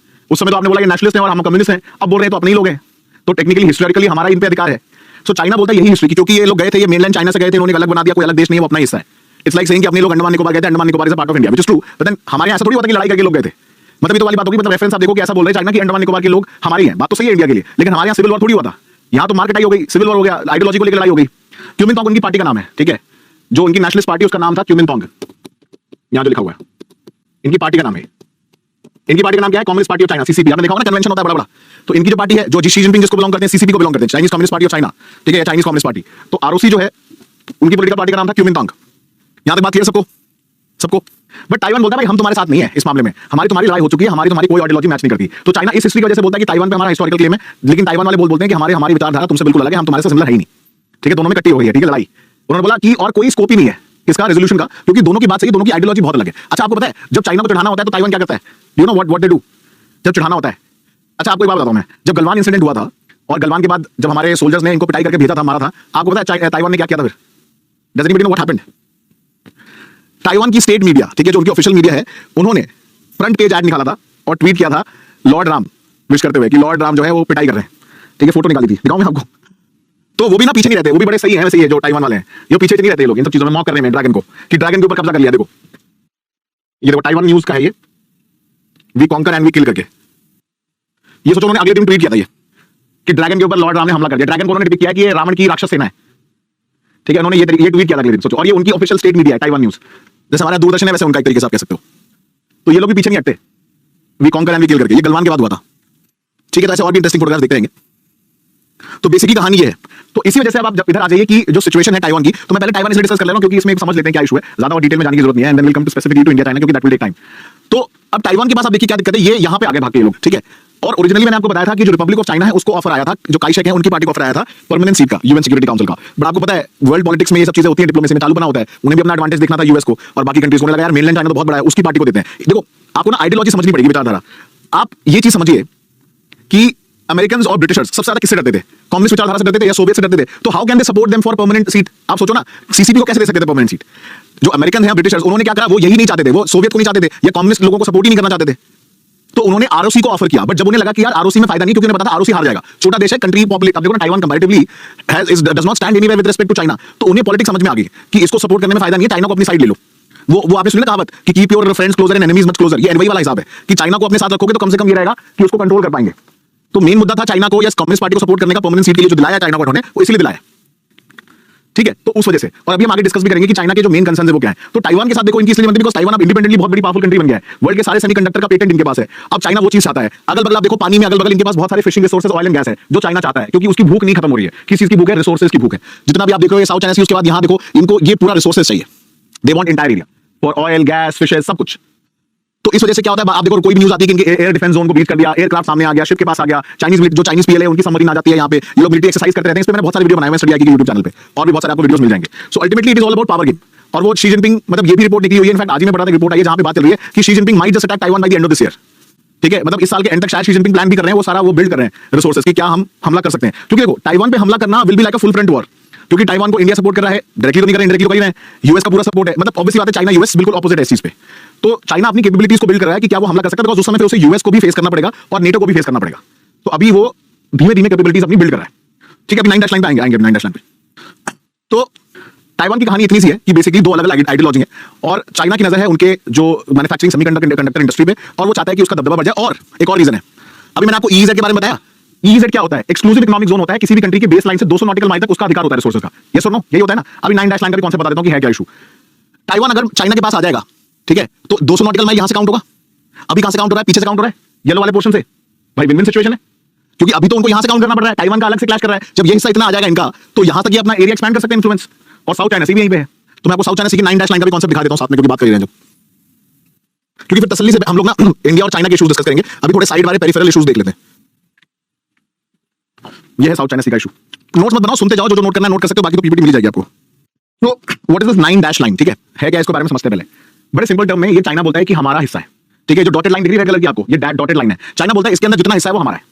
Speaker 1: उस समय तो आपने बोला कि नेशनलिस्ट हैं और हम कम्युनिस्ट हैं, अब बोल रहे हैं तो अपने ही लोग हैं, तो टेक्निकली हिस्टोरिकली हमारा इन पे अधिकार है। सो चाइना बोलता है यही हिस्ट्री की, क्योंकि ये लोग गए थे, ये मेनलैंड चाइना से गए थे, उन्होंने अलग बना दिया, कोई अलग देश नहीं है, वो अपना हिस्सा है। इट्स लाइक सेइंग कि अपने लोग अंडमान निकोबार गए थे, Andaman Nicobar is a part of India, which is true, but then हमारे ऐसा थोड़ी होता कि लड़ाई करके लोग गए थे। मतलब ये तो वाली बात होगी, मतलब रेफरेंस आप देखो कि ऐसा बोल रहे हैं चाइना कि अंडमान निकोबार के लोग हमारे हैं, बात तो सही है इंडिया के लिए, लेकिन हमारे यहाँ सिविल वॉर थोड़ी हुआ था। यहाँ तो मार्केटाई हो गई, सिविल वॉर हो गया, आइडियोलॉजी को लेकर लड़ाई हो गई। क्यूमिनतांग उनकी पार्टी का नाम है। ठीक है, जो उनकी नेशनलिस्ट पार्टी उसका नाम था क्यूमिनतांग, यहाँ जो लिखा हुआ है इनकी पार्टी का नाम है। इनकी पार्टी का नाम क्या है, communist party of China, CCP. आपने देखा होगा ना, कन्वेंशन होता है बड़ा बड़ा। तो इनकी जो पार्टी है, जो शी जिनपिंग जिसको बिलोंग करते हैं, सीसीपी को बिलोंग करते हैं, Chinese communist party of China. ठीक है, चाइनीज कम्युनिस्ट पार्टी। तो आरओसी जो है उनकी पॉलिटिकल पार्टी का नाम था क्यूमिनतांग। यहां तक बात क्लियर सबको सबको। बट ताइवान बोलता है भाई हम तुम्हारे साथ नहीं है इस मामले में, हमारी तुम्हारी लड़ाई हो चुकी है, हमारी तुम्हारी कोई आइडियोलॉजी मैच नहीं करती। तो चाइना इस हिस्ट्री की वजह से बोलता है कि ताइवान पे हमारा हिस्टोरिकल क्लेम है, लेकिन ताइवान वाले बोलते हैं कि हमारी विचारधारा तुमसे बिल्कुल अलग है, हम तुम्हारे से सिमिलर है ही नहीं। ठीक है, दोनों में कट्टी हो गई है। ठीक है, लड़ाई। उन्होंने बोला कि और कोई स्कोप ही नहीं है इसका रेजोल्यूशन का, क्योंकि दोनों की बात सही, दोनों की आइडियोलॉजी बहुत अलग है। अच्छा, आपको पता है जब चाइना को चढ़ाना होता है तो ताइवान क्या करता है, you know what they do जब चढ़ाना होता है। अच्छा, आपको एक बात बताता हूं मैं, जब गलवान इंसिडेंट हुआ था और गलवान के बाद जब हमारे सोल्जर्स ने इनको पिटाई करके भेजा था, मारा था, आपको पता है ताइवान ने क्या किया था फिर? Does anybody know what happened? Taiwan की स्टेट मीडिया, ठीक है, जो उनकी ऑफिशियल मीडिया है, उन्होंने फ्रंट पेज ऐड निकाला था और ट्वीट किया था लॉर्ड राम विश करते हुए कि लॉर्ड राम जो है वो पिटाई कर रहे हैं। ठीक है, फोटो निकाली थी, दिखाऊं मैं आपको। तो वो भी ना पीछे नहीं रहते, वो भी बड़े सही है, वैसे ही है जो ताइवान वाले हैं, ये पीछे नहीं रहते लोग इन सब चीजों में, मॉक कर रहे हैं ड्रैगन को कि ड्रैगन के ऊपर कब्जा कर लिया। देखो ये देखो ताइवान न्यूज का है ये, we conquer and we kill करके। ये सोचो उन्होंने अगले दिन ट्वीट किया था ये कि ड्रैगन के ऊपर लॉर्ड राम ने हमला कर दिया। ड्रैगन को उन्होंने ट्वीट किया कि ये रावण की राक्षस सेना है। ठीक है, उन्होंने ये ट्वीट किया था अगले दिन, सोचो। और ये उनकी ऑफिशियल स्टेट मीडिया है ताइवान न्यूज, जैसे हमारा दूरदर्शन है वैसे उनका एक तरीके से आप कह सकते हो। तो ये लोग भी पीछे नहीं हटते, we conquer and we kill करके। ये गलवान के बाद हुआ था। ठीक है, तो ऐसे और भी इंटरेस्टिंग फोटोग्राफ देखते रहेंगे। तो बेसिकली कहानी ये है। तो इसी वजह से अब आप इधर आ जाइए कि जो सिचुएशन है ताइवान की, तो मैं पहले ताइवान इसलिए डिस्कस कर ले रहा हूं क्योंकि इसमें समझ लेते हैं क्या इशू है, ज्यादा और डिटेल में जाने की जरूरत नहीं है, and then will come to specifically to India China, क्योंकि दैट विल टेक टाइम। तो अब ताइवान के पास आप देखिए क्या दिक्कत है, ये यहां पे आगे भाग के लोग। ठीक है, और ओरिजिनली मैंने आपको बताया था कि जो रिपब्लिक ऑफ चाइना है उसको ऑफर आया था, जो काई शेक है उनकी पार्टी को ऑफर आया था परमानेंट सीट का, यूएन सिक्योरिटी काउंसिल का। बट आपको पता है वर्ल्ड पॉलिटिक्स में ये सब चीजें होती है, डिप्लोमेसी में चालू बना होता है, उन्हें भी अपना एडवांटेज देखना था यूएस को और बाकी कंट्रीज को। लगा यार मेनलैंड चाइना तो बहुत बड़ा है, उसकी पार्टी को देते हैं। देखो आपको ना आइडियोलॉजी समझनी पड़ेगी, विचारधारा। आप ये चीज समझिए कि अमेरिकन और ब्रिटिशर्स सबसे ज्यादा किससे डरते थे, कम्युनिस्ट विचारधारा से डरते थे या सोवियत से डरते थे। तो how can they support them for permanent seat? आप सोचो ना, सीसीपी को कैसे दे सकते थे परमानेंट सीट? जो अमेरिकन है ब्रिटिशर्स, उन्होंने क्या करा, वो यही नहीं चाहते थे, वो सोवियत को नहीं चाहते थे या कम्युनिस्ट लोगों को सपोर्ट ही नहीं करना चाहते थे। तो उन्होंने आरओसी को ऑफर किया, बट जब उन्हें लगा कि यार आरओसी में फायदा नहीं, क्योंकि उन्हें पता था आरओसी हार जाएगा, छोटा देश है, कंट्री पॉपुलेट। अब देखो ना Taiwan comparatively does not stand anywhere with respect to China. तो उन्हें पॉलिटिक्स समझ में आ गई कि इसको सपोर्ट करने में फायदा नहीं है, चाइना को अपनी साइड ले लो। वो आपने सुनी ना कहावत कि keep your friends closer and enemies much closer. ये एनवाई वाला हिसाब है कि चाइना को अपने साथ रखोगे तो कम से कम ये रहेगा कि उसको कंट्रोल कर पाएंगे। तो मेन मुद्दा था चाइना को या कम्युनिस्ट पार्टी को सपोर्ट करने का, परमानेंट सीट के लिए जो दिलाया चाइना को इन्होंने, वो इसलिए दिलाया, ठीक है। तो उस वजह से, और अभी हम आगे डिस्कस भी करेंगे कि चाइना के जो मेन कंसर्न है वो क्या है। तो ताइवान के साथ देखो इनकी इसलिए बनती है बिकॉज़ ताइवान अब इंडिपेंडेंटली बहुत बड़ी पावरफुल कंट्री बन गया है, वर्ल्ड के सारे सेमीकंडक्टर का पेटेंट इनके पास है। अब चाइना वो चीज चाहता है, अगल बगल आप देखो पानी में अगल बगल इनके पास बहुत सारे fishing resources, oil and gas है जो चाइना चाहता है, क्योंकि उसकी भूख नहीं खत्म हो रही है। किस चीज की भूख है? रिसोर्सेज की भूख है। जितना भी आप देख रहे हो साउथ चाइना सी, उसके बाद यहाँ देखो इनको ये पूरा रिसोर्सेज चाहिए, they want entire area for oil gas fishes सब कुछ। तो इस वजह से क्या होता है, आप देखो कोई भी न्यूज आती है कि इनके एयर डिफेंस जोन को ब्रीच कर दिया, एयरक्राफ्ट सामने आ गया, शिप के पास आ गया, चाइनीज पीएल है उनकी सबमरीन आ जाती है यहाँ पे, ये लोग मिलिट्री एक्सरसाइज करते रहते हैं। इस पे मैंने बहुत सारे वीडियो बनाए हैं स्टडी की यूट्यूब चैनल पे, और भी बहुत सारे आपको वीडियोस मिल जाएंगे। So ultimately it is all about power game. और वो शी जिनपिंग, मतलब ये भी रिपोर्ट निकली हुई है, इनफैक्ट आज ही मैं पढ़ा था रिपोर्ट आई है जहां पे बात चल रही है कि Xi Jinping might just attack Taiwan by the end of this year, ठीक है। मतलब इस साल के एंड तक शायद शी जिनपिंग प्लान भी कर रहे हैं, वो सारा वो बिल्ड कर रहे हैं रिसोर्सेज की, क्या हम हमला कर सकते हैं। क्योंकि देखो ताइवान पे हमला करना will be like a full front war, क्योंकि ताइवान को इंडिया सपोर्ट कर रहा है, डायरेक्टली तो नहीं कर रहे, इनडायरेक्टली तो कर रहे हैं, यूएस का पूरा सपोर्ट है। मतलब ऑब्वियसली बात है चाइना यूएस बिल्कुल ऑपोजिट है इस चीज पे। तो चाइना अपनी कैपेबिलिटीज को बिल्ड कर रहा है कि क्या वो हमला कर सकता है, बिकॉज़ उस समय पे उसे यूएस को भी फेस करना पड़ेगा और नेटो को भी फेस करना पड़ेगा। तो अभी वो धीमे धीमे कैपेबिलिटीज अपनी बिल्ड कर रहा है, ठीक है। अभी 9 डैश लाइन पे आएंगे 9 डैश लाइन पे। तो ताइवान की कहानी इतनी सी है कि बेसिकली दो अलग अलग आइडियोलॉजी है, और चाइना की नजर है उनके जो मैन्युफैक्चरिंग सेमीकंडक्टर इंडस्ट्री पे, और वो चाहता है कि उसका दबदबा बढ़ जाए। और एक और रीजन है, अभी मैंने आपको ईईजेड के बारे में बताया। ईईजेड क्या होता है? एक्सक्लूसिव इकोनॉमिक जोन होता है, किसी भी कंट्री के बेस लाइन से 200 नॉटिकल माइल तक उसका अधिकार होता है रिसोर्सेज का। यस और नो? यही होता है ना। अभी 9 डैश लाइन का भी कॉन्सेप्ट बता देता हूं कि है क्या इशू। ताइवान अगर चाइना के पास आ जाएगा, ठीक है, तो 200 नॉटिकल माइल यहां से काउंट होगा। अभी कहां से काउंट हो रहा है? पीछे से काउंट हो रहा है, येलो वाले पोर्शन से। भाई विन विन सिचुएशन है, क्योंकि अभी तो उनको यहां से काउंट करना पड़ रहा है, ताइवान का अलग से क्लैश कर रहा है। जब ये हिस्सा इतना आ जाएगा इनका, तो यहां तक ये अपना एरिया एक्सपैंड कर सकते हैं, इन्फ्लुएंस। और साउथ चाइना सी भी यहीं पे है। तो मैं आपको साउथ चाइना सी की 9 डैश लाइन का भी कॉन्सेप्ट दिखा देता हूं साथ में, क्योंकि बात कर रहे हैं जब, क्योंकि फिर तसल्ली से हम लोग ना इंडिया और चाइना के इश्यूज डिस्कस करेंगे। अभी थोड़े साइड वाले पेरिफेरल इश्यूज देख लेते हैं। ये है साउथ चाइना सी का इशू। नोट्स मत बनाओ, सुनते जाओ, जो नोट करना है नोट कर सकते हो, बाकी तो पीपीटी मिल जाएगी आपको। तो what is this 9 dash line, ठीक है क्या? इसके बारे में समझते हैं पहले। बड़े सिंपल टर्म में ये चाइना बोलता है कि हमारा हिस्सा है, ठीक है। जो डॉटेड लाइन दिख रही है रेड कलर की आपको, ये डॉटेड लाइन है। चाइना बोलता है इसके अंदर जितना हिस्सा है वो हमारा है।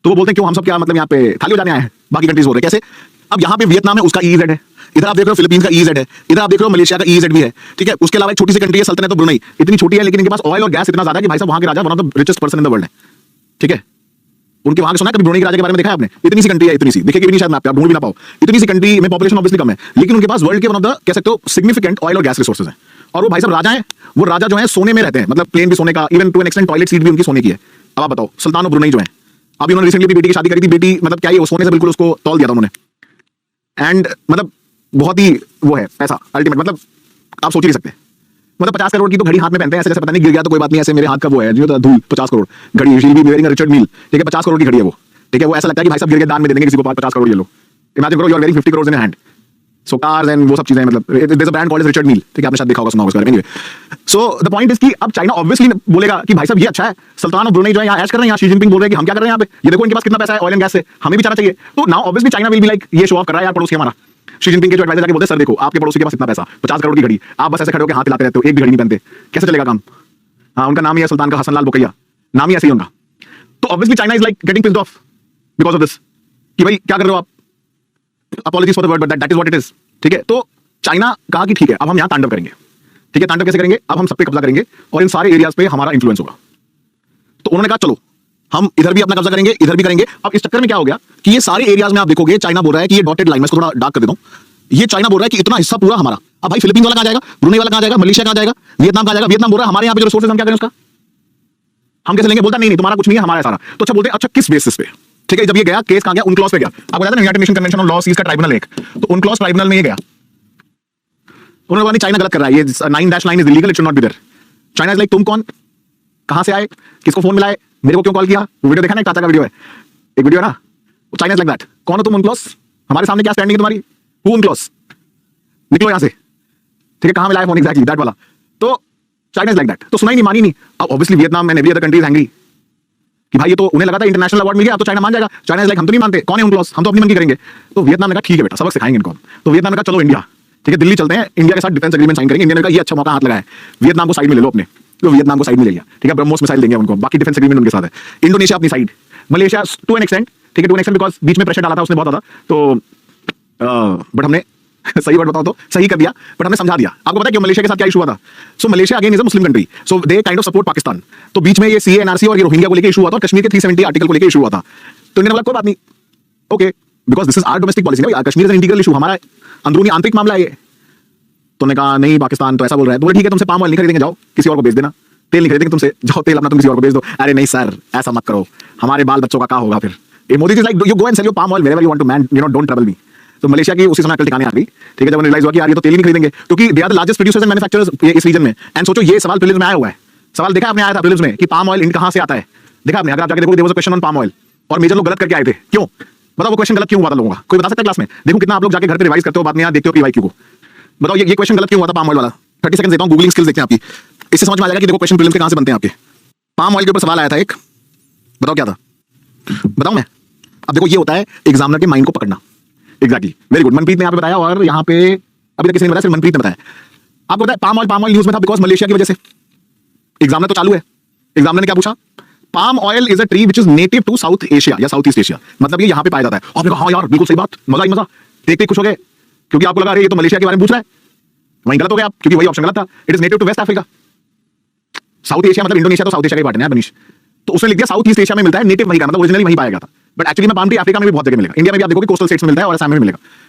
Speaker 1: तो वो बोलते हैं क्यों हम सब क्या मतलब यहाँ पे खाली हो जाने आए हैं, बाकी कंट्रीज बोल रहे हैं कैसे। अब यहाँ पे वियतनाम है, उसका ईईजेड है, इधर आप देख रहे हो फिलीपींस का ईईजेड है, इधर आप देख रहे हो मलेशिया का ईईजेड भी है, ठीक है। उसके अलावा एक छोटी सी कंट्री है सल्तनत ब्रुनई, इतनी छोटी है लेकिन इनके पास ऑयल और गैस इतना ज्यादा है कि भाई साहब वहां के राजा one of the richest person in the world है, ठीक है। उनके वहां सुना है कभी ब्रुनई के राजा के बारे में देखा है आपने? इतनी सी कंट्री है, इतनी सी दिखेगी भी नहीं शायद, मैं आप ढूंढ भी ना पाओ। इतनी सी कंट्री में पॉपुलेशन ऑब्वियसली कम है, लेकिन उनके पास वर्ल्ड के वन ऑफ द कह सकते हो सिग्निफिकेंट ऑयल और गैस रिसोर्सेज हैं। और वो भाई साहब राजा हैं, वो राजा जो है सोने में रहते हैं, मतलब प्लेन भी सोने का, even to an extent toilet seat भी उनकी सोने की है। अब आप बताओ, सुल्तान ऑफ ब्रुनई जो है, अभी उन्होंने रिसेंटली बेटी की शादी करी थी, बेटी मतलब क्या ही सोने से बिल्कुल उसको तौल दिया था उन्होंने। एंड मतलब बहुत ही वो है पैसा अल्टीमेट, मतलब आप सोच ही नहीं सकते। मतलब 50 करोड़ की तो घड़ी हाथ में पहनते हैं, ऐसे जैसे पता नहीं गिर गया तो कोई बात नहीं, ऐसे मेरे हाथ का वो है जो धूल 50 करोड़ घड़ी, शील भी वेयरिंग अ रिचर्ड मील, ठीक है। 50 करोड़ की घड़ी है वो, ठीक है। वो ऐसा लगता है कि भाई साहब गिर गए दान में दे देंगे किसी को 50 करोड़ ये लो। इमेजिन करो you are wearing 50 crore in hand, so cars and वो सब चीजें, मतलब there is a brand called Richard Mille, ठीक है। आपने शायद देखा होगा, सुना होगा उसके बारे में। Anyway, so the point is कि अब चाइना ऑब्वियसली बोलेगा कि भाई साहब ये अच्छा है, सुल्तान ऑफ ब्रुनई जो है यहाँ ऐश कर रहे हैं, यहाँ शी जिनपिंग बोल रहे हैं कि हम क्या कर रहे हैं यहाँ पे, ये देखो इनके पास कितना पैसा है ऑयल एंड गैस से, हमें भी चाहना चाहिए। तो now obviously China will be like ये शो ऑफ कर रहा है यार पड़ोसी हमारा। शी जिनपिंग के जो एडवाइजर जाके बोलते हैं सर देखो आपके पड़ोसी के पास इतना पैसा, 50 करोड़ की घड़ी, आप बस ऐसे खड़े होकर हाथ हिलाते रहते हो, एक भी घड़ी नहीं पहनते, कैसे चलेगा काम? हाँ, उनका नाम ही है सुल्तान का हसन लाल बोकैया, नाम ही ऐसे ही उनका। तो obviously China is like getting pissed off because of this, कि भाई क्या कर रहे हो आप, apologies for the word but that is what it is, ठीक है। तो चाइना कहा कि ठीक है अब हम यहाँ तांडव करेंगे, ठीक है। तांडव कैसे करेंगे? अब हम सब पे कब्जा करेंगे और इन सारे एरियाज पे हमारा इंफ्लुएंस होगा। तो उन्होंने कहा चलो हम इधर भी अपना कब्जा करेंगे, इधर भी करेंगे। अब इस चक्कर में क्या हो गया कि ये सारे एरियाज में आप देखोगे चाइना बोल रहा है कि ये डॉटेड लाइन में, इसको थोड़ा डार्क कर देता हूं, ये चाइना बोल रहा है कि इतना हिस्सा पूरा हमारा। अब भाई फिलीपींस वाला कहां जाएगा, ब्रुनई वाला कहां जाएगा, मलेशिया कहां जाएगा, वियतनाम कहां जाएगा? वियतनाम बोल रहा है हमारे यहाँ पे जो रिसोर्सेज हम क्या करें उसका, हम कैसे लेंगे? बोलता नहीं तुम्हारा कुछ नहीं है, हमारा सारा। तो अच्छा बोलते हैं अच्छा किस बेसिस पे, ठीक है। जब ये गया केस कहां गया, उनक्लॉस पे गया। आपको याद है United Nation Convention on law seas का ट्राइब्यूनल एक, तो उनक्लॉस ट्राइब्यूनल में ये गया। उन्होंने बोला चाइना गलत कर रहा है, ये 9 dash line is illegal, it should not be there. China is like तुम कौन, कहां से आए, किसको फोन मिलाए, मेरे को क्यों कॉल किया? वीडियो देखा ना, एक चाचा का वीडियो है, एक वीडियो ना, चाइना इज लाइक दैट, कौन हो तुम उनक्लॉस, हमारे सामने क्या स्टैंडिंग है तुम्हारी, हु उनक्लॉस, निकलो यहां से, ठीक है। कहां मिलाए फोन एग्जैक्टली दैट वाला। तो चाइना इज लाइक दैट। तो सुना ही नहीं, मानी नहीं। अब obviously Vietnam and every other country is angry कि भाई ये तो उन्हें लगा था इंटरनेशनल अवार्ड मिल गया, अब तो चाइना मान जाएगा। चाइना इज लाइक हम तो नहीं मानते, कौन है उनक्लॉस, हम तो अपनी मन की करेंगे। तो वियतनाम ने कहा ठीक है बेटा सबक सिखाएंगे इनको। तो वियतनाम ने कहा चलो इंडिया, ठीक है, दिल्ली चलते हैं, इंडिया के साथ डिफेंस एग्रीमेंट साइन करेंगे। इंडिया ने कहा ये अच्छा मौका हाथ लगाया है, वियतनाम को साइड में ले लो अपने। तो वियतनाम को साइड में ले लिया, ठीक है। ब्रह्मोस मिसाइल देंगे उनको, बाकी डिफेंस एग्रीमेंट उनके साथ है। इंडोनेशिया अपनी side, Malaysia to an extent, ठीक है, टू एन एक्सटेंट बिकॉज बीच में प्रेशर डाला था उसने बहुत ज्यादा, तो बट हमने सही वर्ड बताओ तो सही कर दिया, बट हमने समझा दिया। आपको पता है कि मलेशिया के साथ क्या इशू हुआ था? So Malaysia again is a Muslim country, so they kind of support Pakistan. तो बीच में ये सीए एनआरसी और ये रोहिंग्या को लेकर इशू हुआ था, और कश्मीर के 370 आर्टिकल को लेकर इशू हुआ था। तो इन्होंने बोला कोई बात नहीं, okay, because this is our domestic policy ना, Kashmir is an integral issue, हमारा अंदरूनी आंतरिक मामला है ये। तो उन्होंने कहा नहीं पाकिस्तान तो ऐसा बोल रहा है, तो बोले ठीक है तुमसे पाम ऑयल नहीं खरीदेंगे, जाओ किसी और को बेच देना। तेल नहीं खरीदेंगे तुमसे, जाओ तेल अपना तुम किसी और को बेच दो। अरे नहीं सर, ऐसा मत करो, हमारे बाल बच्चों का क्या होगा फिर। ये Modi ji like you go and sell your palm oil wherever you want to man, you know, don't trouble me. तो मलेशिया की उसी समय अकल ठिकाने आ गई, ठीक है, जब उन्हें रियलाइज हुआ कि यार ये तो तेल ही नहीं खरीदेंगे, क्योंकि they are the largest producers and manufacturers इस रीजन में। एंड सोचो ये सवाल प्रीलिम्स में आया हुआ है, सवाल देखा आपने, आया था प्रीलिम्स में कि पाम ऑयल कहां से आता है, देखा आपने? अगर आप जाके देखोगे there was a question on palm oil, और मेजर लोग गलत करके आए थे। क्यों बताओ, वो क्वेश्चन गलत क्यों हुआ था लोगों का? कोई बता सकता है क्लास में? देखो कितना आप लोग जाके घर पे रिवाइज करते हो, बाद में यहाँ देखते हो पीवाईक्यू को। बताओ ये क्वेश्चन गलत क्यों हुआ था पाम ऑयल वाला? 30 सेकंड देता हूं, गूगलिंग स्किल्स देखते हैं आपकी, इससे समझ में आ जाएगा कि देखो क्वेश्चन प्रीलिम्स के कहां से बनते हैं आपके। पाम ऑयल के ऊपर सवाल आया था एक, बताओ क्या था, बताऊं मैं? अब देखो ये होता है एग्जामिनर के माइंड को पकड़ना। एग्जैक्टली, वेरी गुड, मनप्रीत ने यहाँ पे बताया, और यहाँ पे अभी तक किसी ने बताया, सिर्फ मनप्रीत ने बताया। आपको बताया पाम ऑयल न्यूज में था बिकॉज मलेशिया की वजह से। एग्जामिनर तो चालू है, एग्जामिनर ने क्या पूछा? Palm oil is a tree which is native to South Asia या साउथ ईस्ट एशिया, मतलब ये यहाँ पे पाया जाता है। आपने कहा हाँ यार बिल्कुल सही बात, मजा ही मजा, देखते ही खुश हो गए, क्योंकि आपको लगा अरे ये तो मलेशिया के बारे में पूछ रहा है। वहीं गलत हो गया आप, क्योंकि वही ऑप्शन गलत था। It is native to West Africa. South Asia मतलब इंडोनेशिया तो साउथ एशिया का पार्ट है बनीश, तो उसने लिख दिया साउथ ईस्ट एशिया में मिलता है, नेटिव वही का मतलब ओरिजिनली वहीं पाया गया था। बट एक्चुअली में पाम ट्री अफ्रीका में भी बहुत जगह मिलेगा, इंडिया में भी आप देखोगे कोस्टल स्टेट्स में मिलता है और असम में मिलेगा।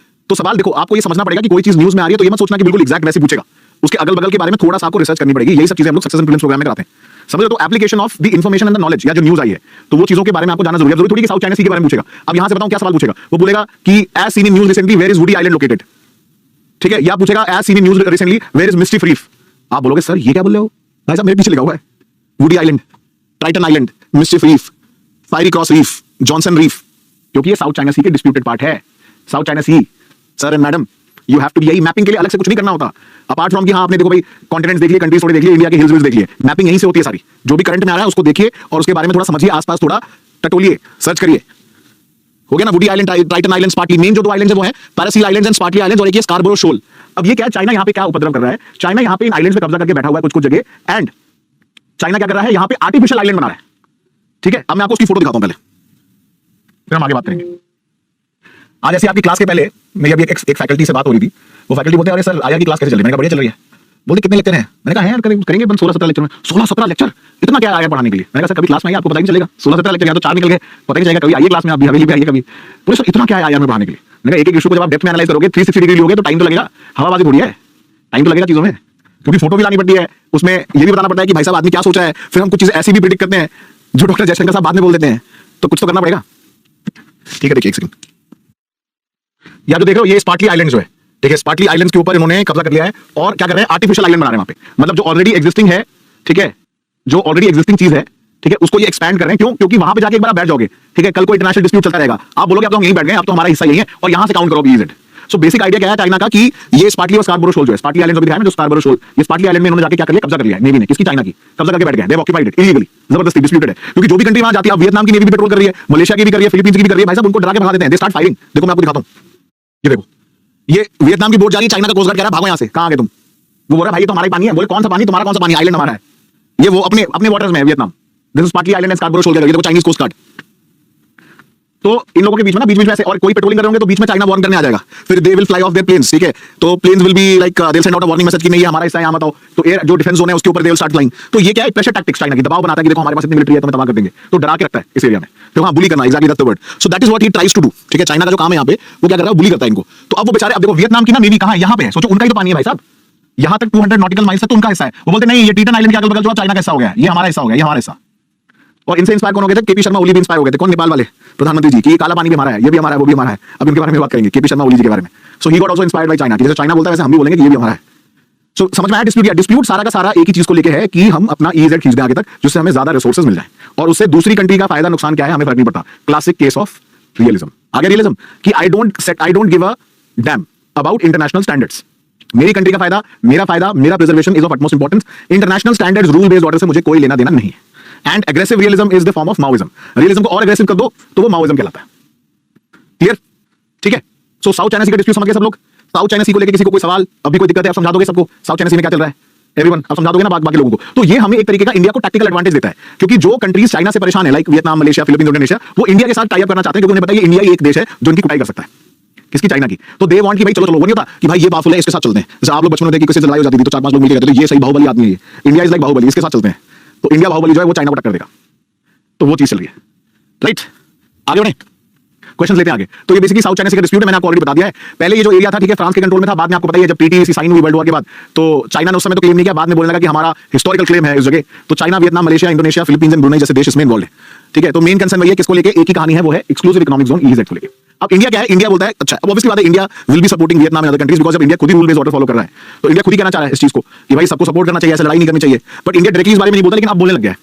Speaker 1: तो सवाल देखो, आपको ये समझना पड़ेगा कि कोई चीज न्यूज में आ रही है तो ये मत सोचना कि बिल्कुल एग्जैक्ट वैसे पूछेगा, उसके अगल बगल के बारे में थोड़ा सा आपको रिसर्च करनी पड़ेगी। यही सब चीजें हम लोग सक्सेस एंड प्रीलिम्स प्रोग्राम में कराते हैं। समझो, तो application of the information and the knowledge, या जो न्यूज आई है तो वो चीजों के बारे में आपको जानना जरूरी है। जरूरी थोड़ी कि साउथ चाइना सी के बारे में पूछेगा। अब यहां से बताऊं क्या सवाल पूछेगा, वो बोलेगा कि as seen in news recently where is Woody Island located, ठीक है, या पूछेगा as seen in news recently where is Mischief Reef. आप बोलोगे सर ये क्या बोल रहे हो भाई साहब, मेरे पीछे लिखा हुआ है Woody Island, Triton Island, Mischief Reef, Fiery Cross Reef, Johnson Reef, क्योंकि ये साउथ चाइना सी के डिस्प्यूटेड पार्ट है। South China Sea sir and madam, you have to be, यही मैपिंग के लिए अलग से कुछ नहीं करना होता, अपार्ट फ्रॉम कि हाँ आपने देखो भाई कॉन्टिनेंट्स देख लिए, कंट्रीज थोड़े देख लिए, इंडिया के हिल्स विल्स देख लिए, मैपिंग यहीं से होती है सारी। जो भी करंट में आ रहा है उसको देखिए और उसके बारे में थोड़ा समझिए, आसपास थोड़ा टटोलिए, सर्च करिए। हो गया ना, woody Island, Triton island, Spratly, main जो दो आइलैंड्स है वो है पैरासील आइलैंड्स एंड स्पार्टली आइलैंड्स, और एक ये स्कारबरो शोल। अब ये क्या है, चाइना यहाँ पे क्या उपद्रव कर रहा है? चाइना यहाँ पे इन आइलैंड्स पे कब्जा करके बैठा हुआ है कुछ कुछ जगह, एंड चाइना क्या कर रहा है, यहाँ पे आर्टिफिशियल आइलैंड बना रहा है, ठीक है। अब मैं आपको उसकी फोटो दिखाता हूं पहले, फिर हम आगे बात करेंगे। आज ऐसे आपकी क्लास के पहले मेरी अभी एक फैकल्टी से बात हो रही थी, वो फैकल्टी बोलते हैं अरे सर आया की क्लास कैसे चल रही है? मैंने कहा बढ़िया चल रही है। बोलते कितने लेक्चर हैं? मैंने कहा है यार करेंगे 16-17 लेक्चर में। 16-17 लेक्चर, इतना क्या आया पढ़ाने के लिए? मैंने कहा सर कभी क्लास में आइए आपको पता ही नहीं चलेगा, 16-17 लेक्चर या तो 4 निकल गए, पता ही चलेगा। कभी आइए क्लास में, आप भी हवेली पे आइए कभी। बोले सर इतना क्या आया यार पढ़ाने के लिए? मैंने कहा एक एक इशू को जब आप डेप्थ में एनालाइज करोगे 360 डिग्री लोगे तो टाइम तो लगेगा, हवाबाजी थोड़ी है, टाइम तो लगेगा चीजों में, क्योंकि फोटो भी लानी पड़ती है, उसमें ये भी बताना पड़ता है कि भाई साहब आदमी क्या सोच रहा है। फिर हम कुछ चीजें ऐसी भी प्रेडिक्ट करते हैं जो डॉक्टर जयशंकर साहब बाद में बोल देते हैं, तो कुछ तो करना पड़ेगा, ठीक है। देखिए एक सेकंड, या जो देख रहे हो ये स्पार्टली आइलैंड्स जो है, देखिए स्पार्टली आइलैंड्स के ऊपर इन्होंने कब्जा कर लिया है और क्या कर रहे हैं, आर्टिफिशियल आइलैंड बना रहे हैं वहां पे, मतलब जो ऑलरेडी एग्जिस्टिंग है, ठीक है, जो ऑलरेडी एग्जिस्टिंग चीज है, ठीक है, उसको ये एक्सपैंड कर रहे हैं। क्यों? क्योंकि वहां पे जाके एक बार बैठ जाओगे, ठीक है, कल को इंटरनेशनल डिस्प्यूट चलता रहेगा, आप बोलोगे अब तो हम यहीं बैठ गए, अब तो हमारा हिस्सा यही है, और यहां से काउंट करो is it. So basic idea क्या है चाइना का कि ये स्पार्टली और स्कारबरो शोल जो है, स्पार्टली आइलैंड जो दिखाया ना, जो स्कारबरो शोल, ये स्पार्टली आइलैंड में इन्होंने जाके क्या कर लिया, कब्जा कर लिया है नेवी ने। किसकी? चाइना की। कब्जा करके बैठ गए, they have occupied it illegally, जबरदस्ती डिस्प्यूटेड है, क्योंकि जो भी कंट्री वहां जाती है, वियतनाम की नेवी भी पेट्रोल कर रही है, मलेशिया की भी कर रही है, फिलीपींस की भी कर रही है, भाई साहब उनको डरा के भगा देते हैं, दे स्टार्ट फायरिंग। देखो मैं आपको दिखाता हूं, ये देखो, ये वियतनाम की बोट जा रही है, चाइना का कोस्ट गार्ड कह रहा है भागो यहां से, कहां आ गए तुम? वो बोल रहा है भाई ये तो हमारा ही पानी है। बोले कौन सा पानी? तुम्हारा कौन सा पानी? आइलैंड हमारा है, ये वो अपने अपने वाटर्स में है Vietnam. This is Spratly Island and Scarborough Shoal, ये देखो चाइनीज कोस्ट गार्ड। तो इन लोगों के बीच में ना, बीच में ऐसे और कोई पेट्रोलिंग कर रहे होंगे तो बीच में चाइना वार्न करने आ जाएगा, फिर they will fly off their planes, ठीक है। तो planes will be like they will send out a warning message कि नहीं ये हमारा हिस्सा है, यहां मत आओ। तो एयर जो डिफेंस जोन है उसके ऊपर दे विल स्टार्ट फ्लाइंग। तो ये क्या है, प्रेशर टैक्टिक्स, चाइना की दबाव बनाता है कि देखो हमारे पास इतनी मिलिट्री है, तुम्हें तबाह कर देंगे, तो डरा के रखता है इस एरिया में। तो हाँ बुली करना, exactly that's the word. So that is what he tries to do, ठीक है। चाइना का जो काम है यहाँ पे वो क्या कर रहा है, बुली करता है इनको। तो अब वो बेचारे, अब देखो वियतनाम की ना नेवी कहां है, यहाँ पे है। सोचो उनका ही तो पानी है भाई साहब, यहाँ तक 200 नॉटिकल माइल्स है तो उनका हिस्सा है। वो बोलते नहीं ये टीटन आइलैंड के अगल बगल जो चाइना का हिस्सा हो गया, ये हमारा हिस्सा हो गया, ये हमारा हिस्सा। और इनसे इंस्पायर कौन हो गए थे? केपी शर्मा ओली भी इंस्पायर हो गए थे। कौन? नेपाल वाले प्रधानमंत्री जी की, ये काला पानी भी हमारा है, ये भी हमारा है, वो भी हमारा है। अब इनके बारे में बात करेंगे, केपी शर्मा ओली जी के बारे में। So he got also inspired by China, जैसे चाइना बोलता है वैसे हम भी बोलेंगे कि ये भी हमारा है। सो समझ में आया डिस्प्यूट? डिस्प्यूट सारा का सारा एक ही चीज को लेके है कि हम अपना ईजेड खींच दें आगे तक, जिससे हमें ज्यादा रिसोर्सेज मिल जाए, और उससे दूसरी कंट्री का फायदा नुकसान क्या है हमें फर्क नहीं पड़ता। Classic case of realism. आगे रियलिज्म कि I don't give a damn about international standards. मेरी कंट्री का फायदा, मेरा preservation is of utmost importance. International standards, rule based order से मुझे कोई लेना देना नहीं है। And aggressive realism is the form of Maoism. Realism को और एग्रेसिव कर दो तो वो माओइज्म कहलाता है। क्लियर? ठीक है। सो साउथ चाइना सी का डिस्प्यूट समझ गए सब लोग। साउथ चाइना सी को लेकर किसी को कोई सवाल, अभी कोई दिक्कत है, आप समझा दोगे सबको साउथ चाइना सी में क्या चल रहा है? एवरीवन आप समझा दोगे ना बाकी लोगों को। तो ये हमें एक तरीके का इंडिया को टैक्टिकल एडवांटेज देता है, क्योंकि जो कंट्रीज चाइना से परेशान है, like Vietnam, Malaysia, Philippines, Indonesia, वो इंडिया के साथ टाई अप करना चाहते हैं, क्योंकि उन्हें पता है कि इंडिया ही एक देश है जो उनकी कुटाई कर सकता है। किसकी? चाइना की। तो दे वांट कि भाई चलो चलो, वो नहीं होता कि भाई ये बाफुल है इसके साथ चलते हैं। जैसे आप लोग बचपन में देखिए किसी से लड़ाई हो जाती थी तो 4-5 लोग मिलकर कहते थे ये सही बाहुबली आदमी है, इंडिया इज लाइक बाहुबली, इसके साथ चलते हैं। तो इंडिया बाहुबली जो है वो चाइना को टक्कर देगा। तो वो चीज चल रही है, राइट? आगे बढ़े। क्वेश्चन लेते हैं आगे। तो ये बेसिकली साउथ चाइना सी का डिस्प्यूट है, मैंने आपको ऑलरेडी बता दिया है। पहले ये जो एरिया था, ठीक है, फ्रांस के कंट्रोल में था। बाद में आपको पता ही है जब टीटीसी साइन हुई वर्ल्ड वॉर के बाद, तो चाइना ने उस समय तो क्लेम नहीं किया, बाद में बोलने लगा कि हमारा हिस्टोरिकल क्लेम है इस जगह। तो China, Vietnam, Malaysia, Indonesia, Philippines and Brunei जैसे देश इसमें इन्वॉल्व है, ठीक है। तो मेन कंसर्न वही है, किसको लेके, एक ही कहानी है, वो है एक्सक्लूसिव इकोनॉमिक जोन ईईजेड को लेके। अब इंडिया क्या है, इंडिया बोलता है अच्छा, अब ऑब्वियसली बात है India will be supporting Vietnam and other countries, because अब इंडिया खुद ही रूल बेस्ड ऑर्डर फॉलो कर रहा है। तो इंडिया खुद ही कहना चाह रहा है इस चीज को कि भाई सबको सपोर्ट करना चाहिए, ऐसे लड़ाई नहीं करनी चाहिए। बट इंडिया डायरेक्टली इस बारे में नहीं बोलता, लेकिन अब बोलने लग गया है,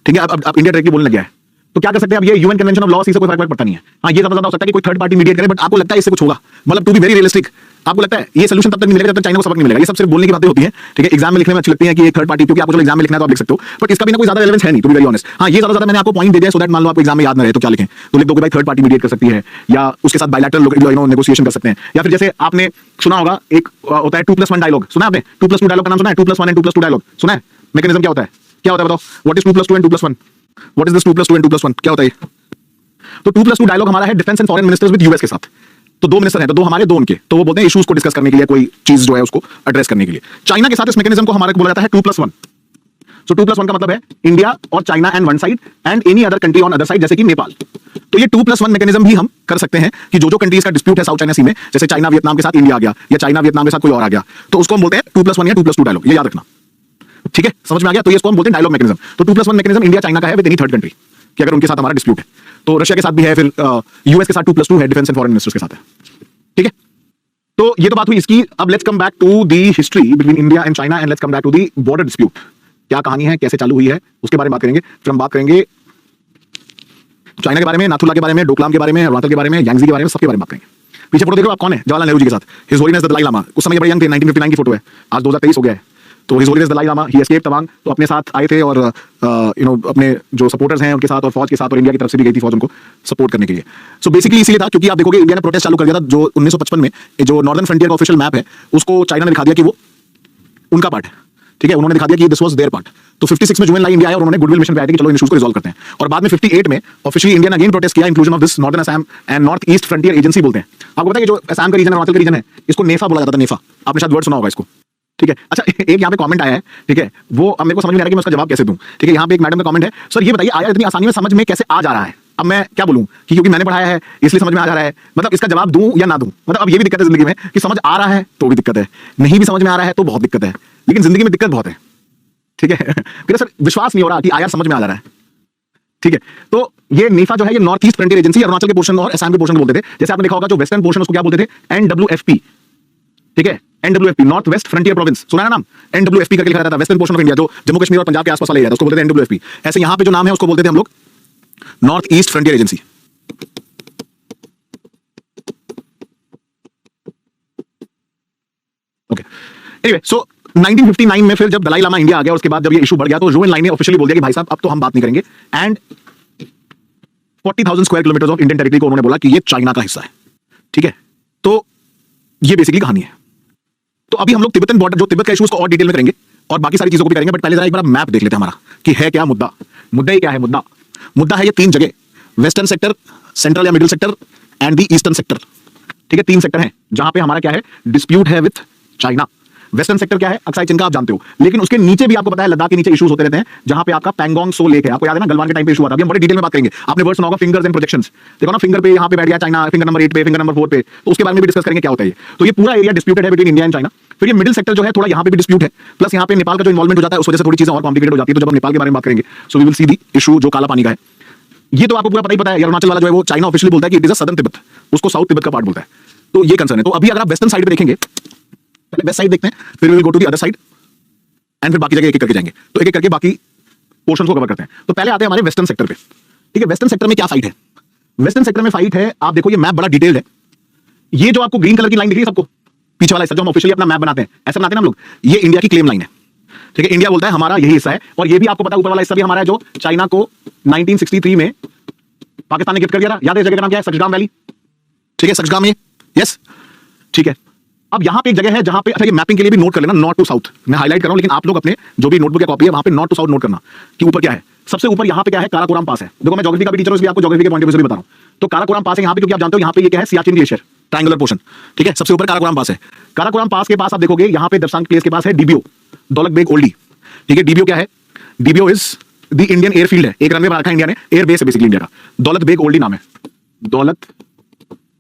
Speaker 1: ठीक है। अब इंडिया डायरेक्टली बोलने लग गया है। तो क्या कर सकते हैं अब, ये यूएन कन्वेंशन ऑफ लॉ से कोई फर्क पड़ता नहीं है। हाँ, ये ज्यादा हो सकता है कि कोई थर्ड पार्टी मीडिएट करे, बट आपको लगता है इससे कुछ होगा? मतलब टू बी वेरी रियलिस्टिक, आपको लगता है ये सोल्यूशन तब तक नहीं मिलेगा जब तक चाइना को सबक नहीं मिलेगा? ये सब सिर्फ बोलने की बातें होती हैं, ठीक है। एग्जाम में लिखने में अच्छी लगती है कि एक थर्ड पार्टी, क्योंकि आपको जो एग्जाम में लिखना है तो आप लिख सकते हो, बट इसका भी ना कोई ज्यादा रेलेवेंस है नहीं, टू बी वेरी ऑनेस्ट। हाँ, ये ज्यादा मैंने आपको पॉइंट दे दिया सो दैट मान लो आपको एग्जाम में याद ना रहे तो क्या लिखें, तो लिख दो कि भाई थर्ड पार्टी मीडिएट कर सकती है, या उसके साथ बायलैटरल नेगोशिएशन कर सकते हैं। या फिर जैसे आपने सुना होगा, एक होता है 2+1 डायलॉग, सुना है आपने? 2+2 डायलॉग का नाम सुना है? 2+1 एंड 2+2 डायलॉग सुना है? मैकेनिज्म क्या होता है, क्या होता है बताओ? What is 2+2 and 2+1? What is this 2+2 and 2+1? क्या होता है? तो 2+2 डायलॉग हमारा है defence and foreign ministers with US के साथ। तो दो मिनिस्टर हैं, तो दो हमारे, दो उनके, तो वो बोलते हैं इश्यूज को डिस्कस करने के लिए, कोई चीज जो है उसको एड्रेस करने के लिए। चाइना के साथ इस मैकेनिज्म को हमारे बोला जाता है 2+1। सो 2+1 का मतलब है इंडिया और China and one side and any other country on other side, जैसे कि नेपाल। तो ये 2+1 मैकेनिज्म भी हम कर सकते हैं कि जो कंट्रीज का डिस्प्यूट है साउथ चाइना सी में, जैसे चाइना वियतनाम के साथ इंडिया आ गया, या चाइना वियतनाम के साथ कोई और आ गया, तो उसको हम बोलते हैं 2+1 या 2+2 डायलॉग। ये याद रखना, ठीक है, समझ में आ गया? तो ये इसको हम बोलते हैं डायलॉग मैकेनिज्म। तो 2+1 मैकेनिज्म इंडिया चाइना का है विद एनी थर्ड कंट्री, कि अगर उनके साथ हमारा डिस्प्यूट है। तो रशिया के साथ भी है, फिर यूएस के साथ 2+2 है, डिफेंस एंड फॉरेन मिनिस्टर्स के साथ है, ठीक है। तो ये तो बात हुई इसकी। अब let's come back to the history between India and China, and let's come back to the border dispute. क्या कहानी है, कैसे चालू हुई है, उसके बारे में बात करेंगे। फिर हम बात करेंगे चाइना के बारे में, नाथुला के बारे में, डोकलाम के बारे में, अरुणाचल के बारे में, यांगजी के बारे में, सबके बारे में बात करेंगे। पीछे फोटो देखो आप, कौन है? जवाहरलाल नेहरू जी के साथ his holiness the Dalai Lama. उस समय बड़े यंग थे, 1959 की फोटो है, आज 2023 हो गया है। तो हिज होलीनेस दलाई लामा, ही एस्केप्ड तवांग, तो अपने साथ आए थे, और अपने जो सपोर्टर्स हैं उनके साथ, और फौज के साथ, और इंडिया की तरफ से भी गई थी फौज उनको सपोर्ट करने के लिए। सो बेसिकली इसीलिए था क्योंकि आप देखोगे इंडिया ने प्रोटेस्ट चालू कर दिया था, जो 1955 में जो नॉर्दर्न फ्रंटियर का ऑफिशियल मैप है उसको चाइना ने दिखा दिया कि वो उनका पार्ट है, ठीक है। उन्होंने दिखा दिया कि दिस वाज देयर पार्ट। तो 56 में जुएन लाई इंडिया आया, और उन्होंने गुडविल मिशन पे आए थे कि चलो इन इश्यूज को रिजॉल्व करते हैं। और बाद में 58 में ऑफिशियली इंडिया ने अगेन प्रोटेस्ट किया, inclusion of this northern Assam and north East Frontier agency बोलते हैं। आपको पता है कि जो असम का रीजन है, अरुणाचल का रीजन है, इसको नेफा बोला जाता था, नेफा। आपने शायद वर्ड सुना होगा इसको, ठीक है। अच्छा, एक यहाँ पे कमेंट आया है, ठीक है, वो अब मेरे को समझ में आ रहा है कि मैं उसका जवाब कैसे दूं, ठीक है। यहाँ पे एक मैडम का कमेंट है, सर ये बताइए आया इतनी आसानी में समझ में कैसे आ जा रहा है? अब मैं क्या बोलूं कि क्योंकि मैंने पढ़ाया है इसलिए समझ में आ जा रहा है, मतलब इसका जवाब दूं या ना दूं? मतलब अब ये भी दिक्कत है जिंदगी में कि समझ आ रहा है तो भी दिक्कत है, नहीं भी समझ में आ रहा है तो बहुत दिक्कत है, लेकिन जिंदगी में दिक्कत बहुत है, ठीक है। फिर सर विश्वास नहीं हो रहा कि आया समझ में आ जा रहा है, ठीक है। तो ये नीफा जो है, ये north East Frontier agency, Arunachal के पोर्शन और असम के पोर्शन को बोलते थे। जैसे आपने देखा होगा जो वेस्टर्न पोर्शन उसको क्या बोलते थे? एनडब्ल्यूएफपी, ठीक है, NWFP, north west frontier province, सुना है ना नाम? एनडब्ल्यूएफपी करके लिखा रहता था, वेस्टर्न पोर्शन ऑफ इंडिया, जो जम्मू कश्मीर और पंजाब के आसपास वाला एरिया था, उसको बोलते थे एनडब्ल्यूएफपी। ऐसे यहाँ पे जो नाम है उसको बोलते थे हम लोग North East Frontier Agency, okay. Anyway, so 1959 में फिर जब दलाई लामा इंडिया आ गया, उसके बाद जब ये इशू बढ़ गया, तो जुएन लाई ने ऑफिशियली बोल दिया कि भाई साहब अब तो हम बात नहीं करेंगे, and 40,000 square kilometre of Indian territory को उन्होंने बोला कि ये चाइना का हिस्सा है, ठीक है। तो ये बेसिकली कहानी है। तो अभी हम लोग तिब्बतन बॉर्डर, जो तिब्बत का इशू, उसको और डिटेल में करेंगे, और बाकी सारी चीजों को भी करेंगे। बट पहले जरा एक बार मैप देख लेते हैं हमारा कि है क्या मुद्दा। मुद्दा ही क्या है? मुद्दा है ये 3 जगह, वेस्टर्न सेक्टर, सेंट्रल या middle sector and the eastern sector, ठीक है। 3 सेक्टर हैं जहां पे हमारा क्या है, डिस्प्यूट है विथ चाइना। वेस्टर्न सेक्टर क्या है? अक्साई चिन का, आप जानते हो, लेकिन उसके नीचे भी आपको पता है लद्दाख के नीचे इश्यूज होते रहते हैं, जहां पे आपका पैंगोंग सो लेक है, आपको याद है ना, गलवान के टाइम पे इशू हुआ था। अभी हम बड़े डिटेल में बात करेंगे। आपने वर्ड सुना होगा फिंगर्स एंड प्रोजेक्शंस, देखो ना, फिंगर पे यहां पे बैठ गया चाइना, फिंगर नंबर 8 पे, फिंगर नंबर 4 पे, तो उसके बारे में भी डिस्कस करेंगे क्या होता है ये। तो ये पूरा एरिया डिस्प्यूटेड है बिटवीन इंडिया एंड चाइना। फिर ये मिडिल सेक्टर जो है, थोड़ा यहां पे भी डिस्प्यूट है, प्लस यहां पे नेपाल का जो इन्वॉल्वमेंट हो जाता है, उस वजह से थोड़ी चीजें और कॉम्प्लिकेटेड हो जाती है। तो जब हम नेपाल के बारे में बात करेंगे, so we will see the issue जो काला पानी का है। ये तो आपको पूरा पता ही पता है। अरुणाचल वाला जो है वो चाइना ऑफिशियली बोलता है कि it is a southern Tibet, उसको साउथ तिब्बत का पार्ट बोलता है। तो ये कंसर्न है। तो अभी अगर आप वेस्टर्न साइड पे देखेंगे, पहले वेस्ट साइड देखते हैं, फिर we will go to the other side, and फिर बाकी जगह एक एक करके जाएंगे। तो एक एक करके बाकी पोर्शंस को कवर करते हैं। तो पहले आते हैं हमारे वेस्टर्न सेक्टर पे, ठीक है। वेस्टर्न सेक्टर में क्या फाइट है? वेस्टर्न सेक्टर में फाइट है, आप देखो ये मैप बड़ा डिटेल्ड है। ये जो आपको ग्रीन कलर की लाइन दिख रही है सबको, पीछे वाला हिस्सा जो हम ऑफिशियली अपना मैप बनाते हैं, ऐसा बनाते हैं ना हम लोग, ये इंडिया की क्लेम लाइन है, ठीक है। इंडिया बोलता है हमारा यही हिस्सा है, और ये भी आपको पता है ऊपर वाला हिस्सा भी हमारा है, जो चाइना को 1963 में पाकिस्तान ने गिफ्ट कर दिया था। याद है जगह का नाम क्या है? सचगाम वैली, ठीक है, सचगाम ये, यस, ठीक है। अब यहां पे एक जगह है जहां पे, अच्छा ये मैपिंग के लिए भी नोट कर लेना, नॉर्थ टू साउथ मैं हाईलाइट कर रहा हूं, लेकिन आप लोग अपने जो भी नोटबुक या कॉपी है वहां पे नॉर्थ टू साउथ नोट करना कि ऊपर क्या है। सबसे ऊपर यहां पे क्या है? काराकोरम पास है। देखो मैं ज्योग्राफी का भी टीचर हूं, इसलिए आपको ज्योग्राफी के पॉइंट ऑफ व्यू से भी बता रहा हूं। तो काराकोरम पास है यहां पे, क्योंकि आप जानते हो यहां पे ये क्या है? सियाचिन ग्लेशियर, ट्रायंगुलर पोर्शन, ठीक है। सबसे ऊपर काराकोरम पास है। काराकोरम पास के पास आप देखोगे यहां पे दरसंग प्लेस के पास है डीबीओ, दौलत बेग ओल्डी, ठीक है। डीबीओ क्या है? DBO is the Indian airfield है, एक रनवे बना रखा है इंडिया ने, एयर बेस है बेसिकली इंडिया का। दौलत बेग ओल्डी नाम है, दौलत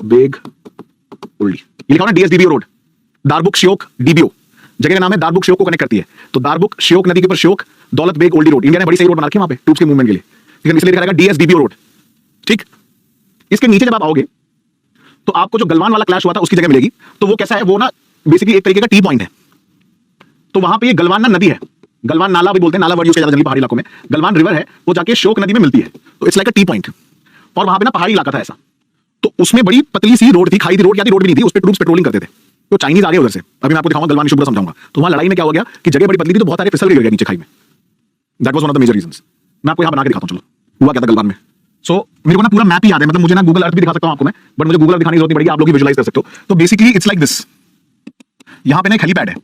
Speaker 1: बेग ओल्डी, ये लिखा हुआ ना डीएसडीबीओ रोड, दारबुक श्योक डीबीओ, जगह का नाम है, दारबुक श्योक को कनेक्ट करती है। तो दारबुक श्योक नदी के ऊपर श्योक, दौलत बेग ओल्डी रोड, इंडिया ने बड़ी सही रोड बना रखी है वहां पे ट्रूप्स के मूवमेंट के लिए, इसलिए लिखा रहेगा डीएसडीबीओ रोड। ठीक, इसके नीचे जब आप आओगे तो आपको जो गलवान वाला क्लैश हुआ था उसकी जगह मिलेगी। तो वो कैसा है, वो ना बेसिकली एक तरीके का टी पॉइंट है। तो वहां पे ये गलवान ना नदी है, गलवान नाला भी बोलते हैं, नाला वर्ड यूज किया जाता है जंगली पहाड़ी इलाकों में, गलवान रिवर है, वो जाके श्योक नदी में मिलती है। तो it's like a T point, और वहां पे ना पहाड़ी इलाका था ऐसा, तो उसमें बड़ी पतली सी रोड थी, खाई थी रोड, या रोड भी नहीं थी, उस पर ट्रूप्स पेट्रोलिंग करते थे। तो चाइनीज आगे उधर से, अभी मैं आपको दिखाऊंगा, गलवान इशू पूरा समझाऊंगा। तो वहां लड़ाई में क्या हो गया कि जगह बड़ी पतली थी, तो बहुत सारे फिसल के गिर गए नीचे खाई में। That was one of the major reasons. मैं आपको यहां बना के दिखाता हूं, चलो हुआ क्या था गलवान में। सो मेरे को ना पूरा मैप ही याद है, मतलब मुझे ना गूगल अर्थ भी दिखा सकता हूं आपको मैं, बट मुझे गूगल अर्थ दिखाने की जरूरत नहीं पड़ेगी, आप लोग भी विजुअलाइज कर सकते हो। तो बेसिकली इट्स लाइक दिस, यहां पे ना एक हेलीपैड है,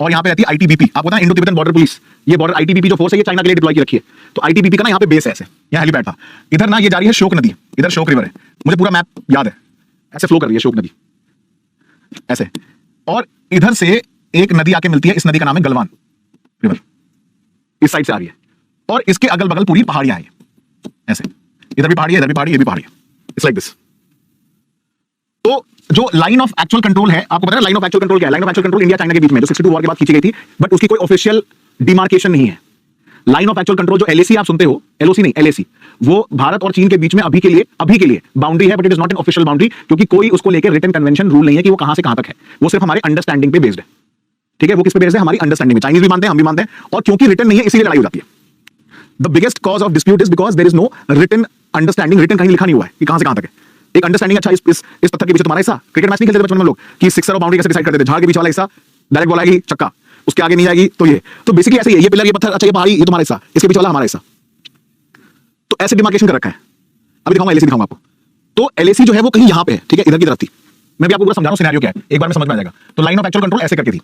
Speaker 1: और यहाँ पे रहती है आईटीबीपी, आपको पता है इंडो तिब्बतन बॉर्डर पुलिस, ये बॉर्डर आईटीबीपी जो फोर्स है ये चाइना के लिए डिप्लॉय की रखी है। तो आईटीबीपी का ना यहाँ पे बेस है, ऐसे यहाँ हेलीपैड था। इधर ना ये जा रही है श्योक नदी, इधर श्योक रिवर है, मुझे पूरा मैप याद है, ऐसे फ्लो कर रही है श्योक नदी ऐसे, और इधर से एक नदी आके मिलती है, इस नदी का नाम है गलवान रिवर, इस साइड से आ रही है, और इसके अगल बगल पूरी पहाड़ियां हैं ऐसे, इधर भी पहाड़ी है, इधर भी पहाड़ी, ये भी पहाड़ी है, इट्स लाइक दिस। तो जो लाइन ऑफ एक्चुअल कंट्रोल है, आपको पता है लाइन ऑफ एक्चुअल कंट्रोल क्या है? Line of actual control India China के बीच में जो 62 वॉर के बाद खींची गई थी, बट उसकी कोई ऑफिशियल डिमार्केशन नहीं है। लाइन ऑफ एक्चुअल कंट्रोल जो एलएसी आप सुनते हो, एलओसी नहीं एलएसी, वो भारत और चीन के बीच में अभी के लिए बाउंड्री है, but it is not an official boundary, क्योंकि कोई उसको लेकर रिटन कन्वेंशन रूल नहीं है कि वो कहां से कहां तक है, वो सिर्फ हमारे अंडरस्टैंडिंग पे बेस्ड है। ठीक है, वो किस पे बेस्ड है? हमारी अंडरस्टैंडिंग में। चाइनीज भी मानते हैं, हम भी मानते हैं, और क्योंकि रिटन नहीं है इसीलिए लड़ाई हो जाती है। The biggest cause of dispute is because there is no written understanding, written कहीं लिखा नहीं हुआ है कि कहां से कहां तक है। एक अंडरस्टैंडिंग, अच्छा इस पत्थर के पीछे तुम्हारा हिस्सा, क्रिकेट मैच नहीं खेलते बचपन में लोग कि सिक्सर और बाउंड्री कैसे डिसाइड करते थे, झाड़ के पीछे वाला हिस्सा डायरेक्ट बॉल आएगी छक्का, उसके आगे नहीं जाएगी तो ये, तो बेसिकली ऐसे ही है, ये पिलर, ये पत्थर, अच्छा ये पहाड़ी, ये तुम्हारा हिस्सा, इसके पीछे वाला हमारा हिस्सा, तो ऐसे डिमार्केशन कर रखा है। अभी दिखाऊंगा एलएसी, दिखाऊंगा आपको। तो एलएसी जो है वो कहीं यहां पे है, ठीक है, इधर की तरफ थी, मैं भी आपको पूरा समझा रहा हूं सिनेरियो क्या है, एक बार में समझ में आ जाएगा। तो लाइन ऑफ एक्चुअल कंट्रोल ऐसे करके थी।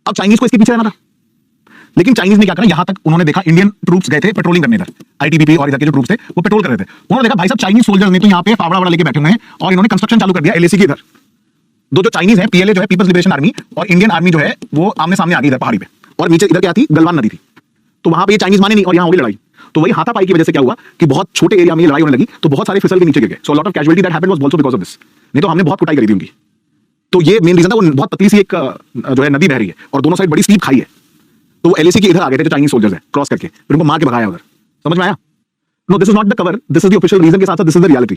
Speaker 1: अब चाइनीज को इसके पीछे रहना था, लेकिन चाइनीज ने क्या करा, यहां तक उन्होंने देखा इंडियन ट्रूप्स गए थे पेट्रोलिंग करने, इधर आईटीबीपी और इधर के जो ट्रूप्स थे वो पेट्रोल कर रहे थे। उन्होंने देखा भाई साहब चाइनीज सोल्जर्स ने तो यहां पे फावड़ा वाड़ा लेके बैठे हुए हैं, और इन्होंने कंस्ट्रक्शन चालू कर दिया एलएसी की इधर। दो जो चाइनीज है, पीएलए जो है पीपल्स लिबरेशन आर्मी, और इंडियन आर्मी जो है वो आमने सामने आ गई इधर पहाड़ी पे, और नीचे इधर क्या थी, गलवान नदी थी। तो वहां पे ये चाइनीज माने नहीं, और यहां हो गई लड़ाई। तो वही हाथापाई की वजह से क्या हुआ कि बहुत छोटे एरिया में लड़ाई होने लगी, तो बहुत सारे फिसल के नीचे गिर गए। So lot of casualty that happened was also because of this, नहीं तो हमने बहुत कुटाई करी थी उनकी। तो ये मेन रीजन था, वो बहुत पतली सी एक जो है नदी बह रही है, और दोनों साइड बड़ी स्टीप खाई है। तो वो एलएसी के इधर आ गए थे जो चाइनीज सोल्जर्स है, क्रॉस करके, फिर उनको मार के भगाया उधर। समझ में आया? No, this is not the cover, this is the official reason के साथ साथ this is the reality.